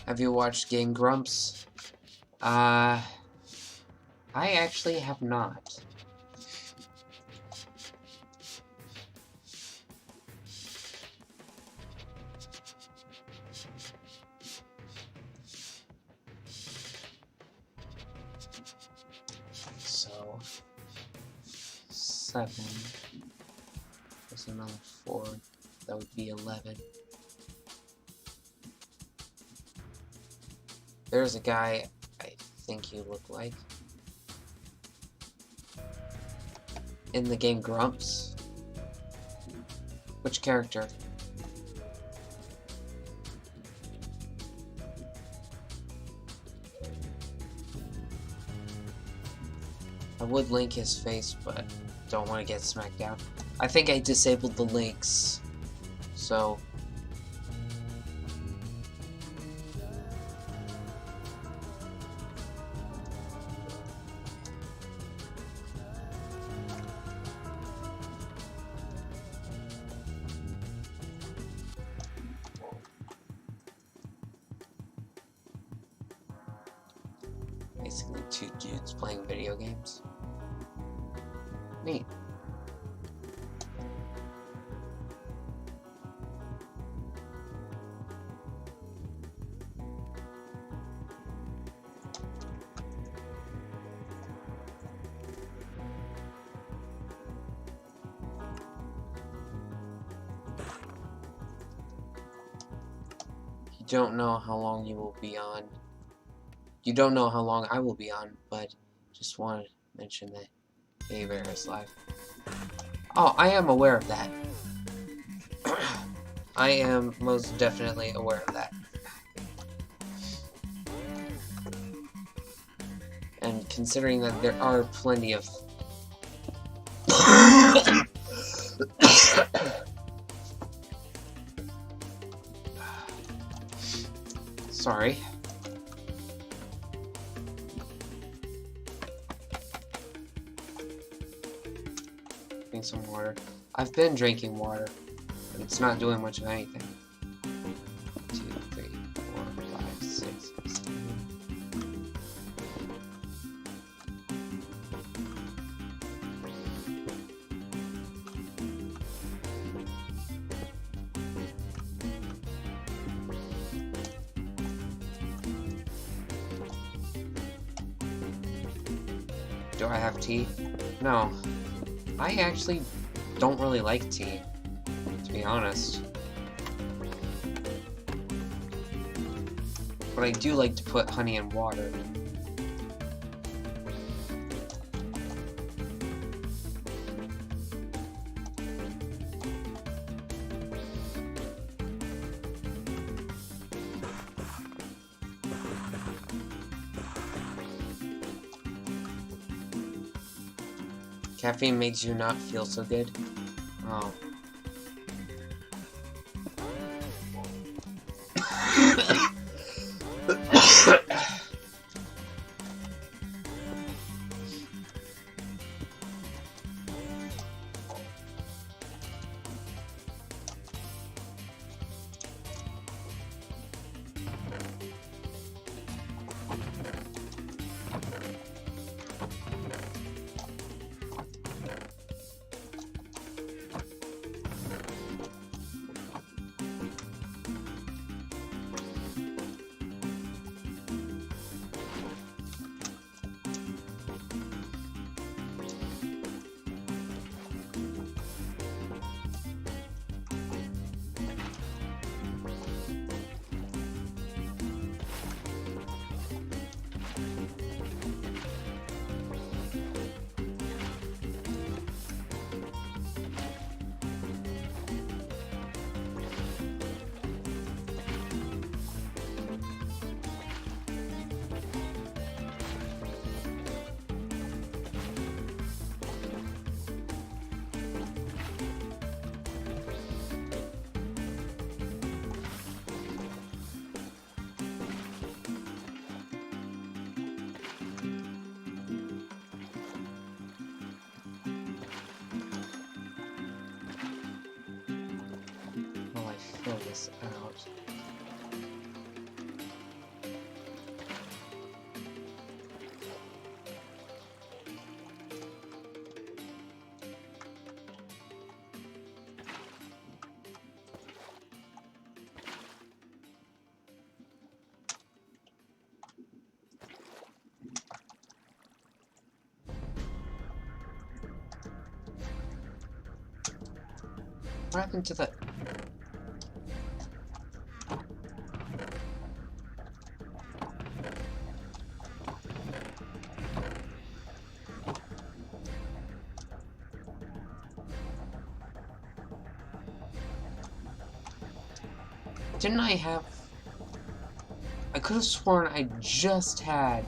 [SPEAKER 1] Have you watched Game Grumps? I actually have not. So, 7. There's another 4. That would be 11. There's a guy I think you look like. In the game Grumps. Which character? I would link his face, but don't want to get smacked down. I think I disabled the links, so... Basically 2 dudes playing video games. Neat. You don't know how long you will be on. You don't know how long I will be on, but just wanted to mention that Hey Bear is live. Oh, I am aware of that. I am most definitely aware of that. And considering that there are plenty of... Sorry. Drink some water. I've been drinking water, but it's not doing much of anything. 2, 3, 4, 5, 6, 7. Do I have tea? No. I actually don't really like tea, to be honest. But I do like to put honey in water. Caffeine makes you not feel so good? Oh. Fill this out. What happened to the... Didn't I have... I could have sworn I just had...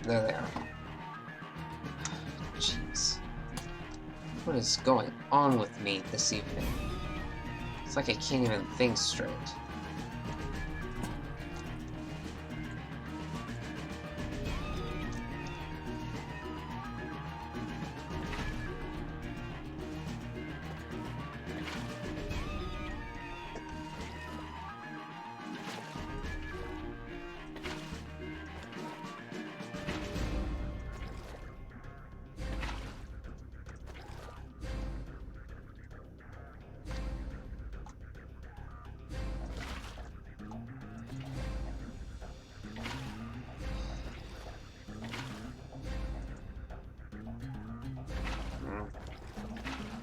[SPEAKER 1] There they are. Jeez. What is going on with me this evening? It's like I can't even think straight.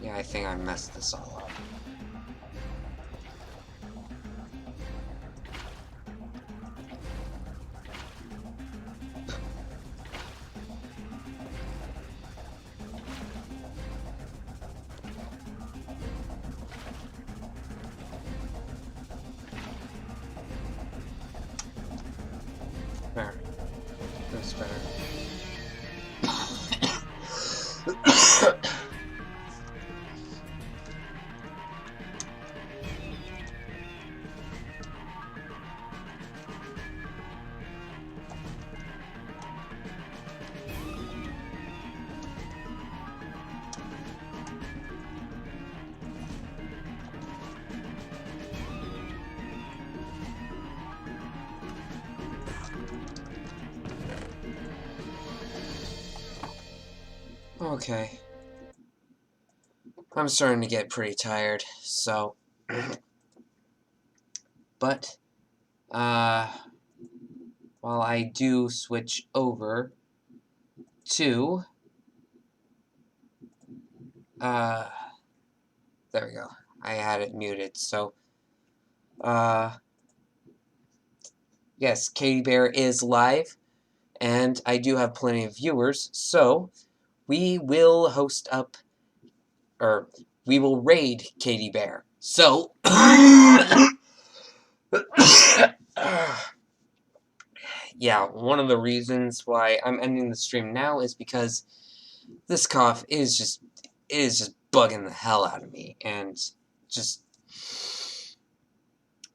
[SPEAKER 1] Yeah, I think I messed this all up. There. That's better. Okay. I'm starting to get pretty tired, so... But, while I do switch over to... there we go. I had it muted, so... yes, Katie Bear is live, and I do have plenty of viewers, so... we will host up... or, we will raid Katie Bear. So... yeah, one of the reasons why I'm ending the stream now is because this cough is just bugging the hell out of me, and just,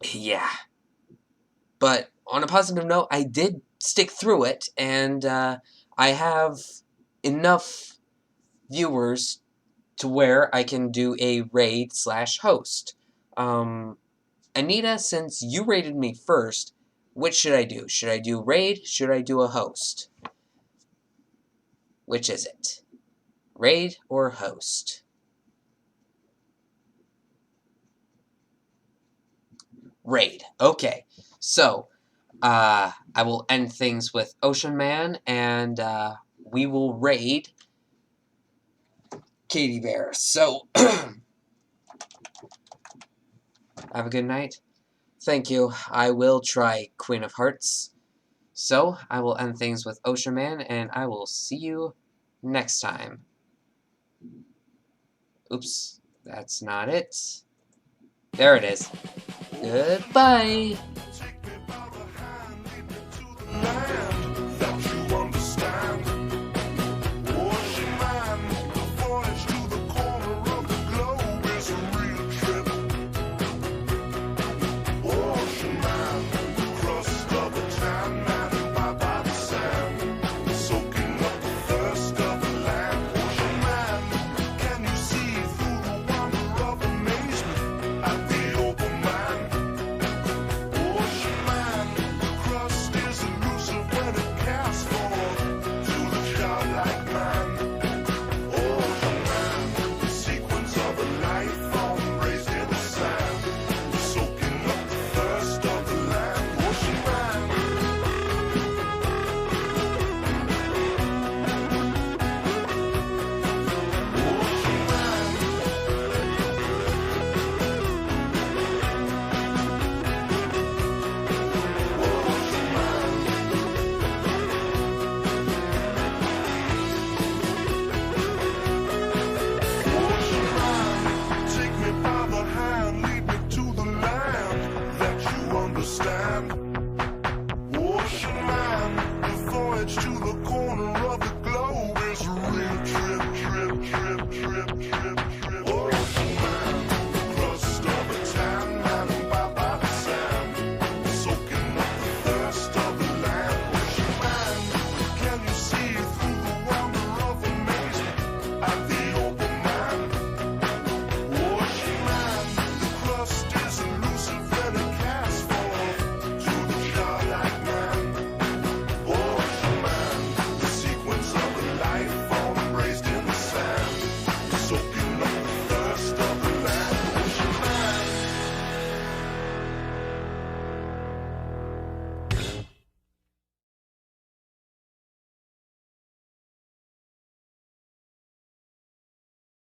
[SPEAKER 1] yeah. But on a positive note, I did stick through it, and I have enough viewers to where I can do a raid/host. Anita, since you raided me first, which should I do? Should I do raid? Should I do a host? Which is it? Raid or host? Raid. Okay. So, I will end things with Ocean Man, and we will raid Katie Bear. So, have a good night. Thank you. I will try Queen of Hearts. So, I will end things with Ocean Man, and I will see you next time. Oops, that's not it. There it is. Goodbye.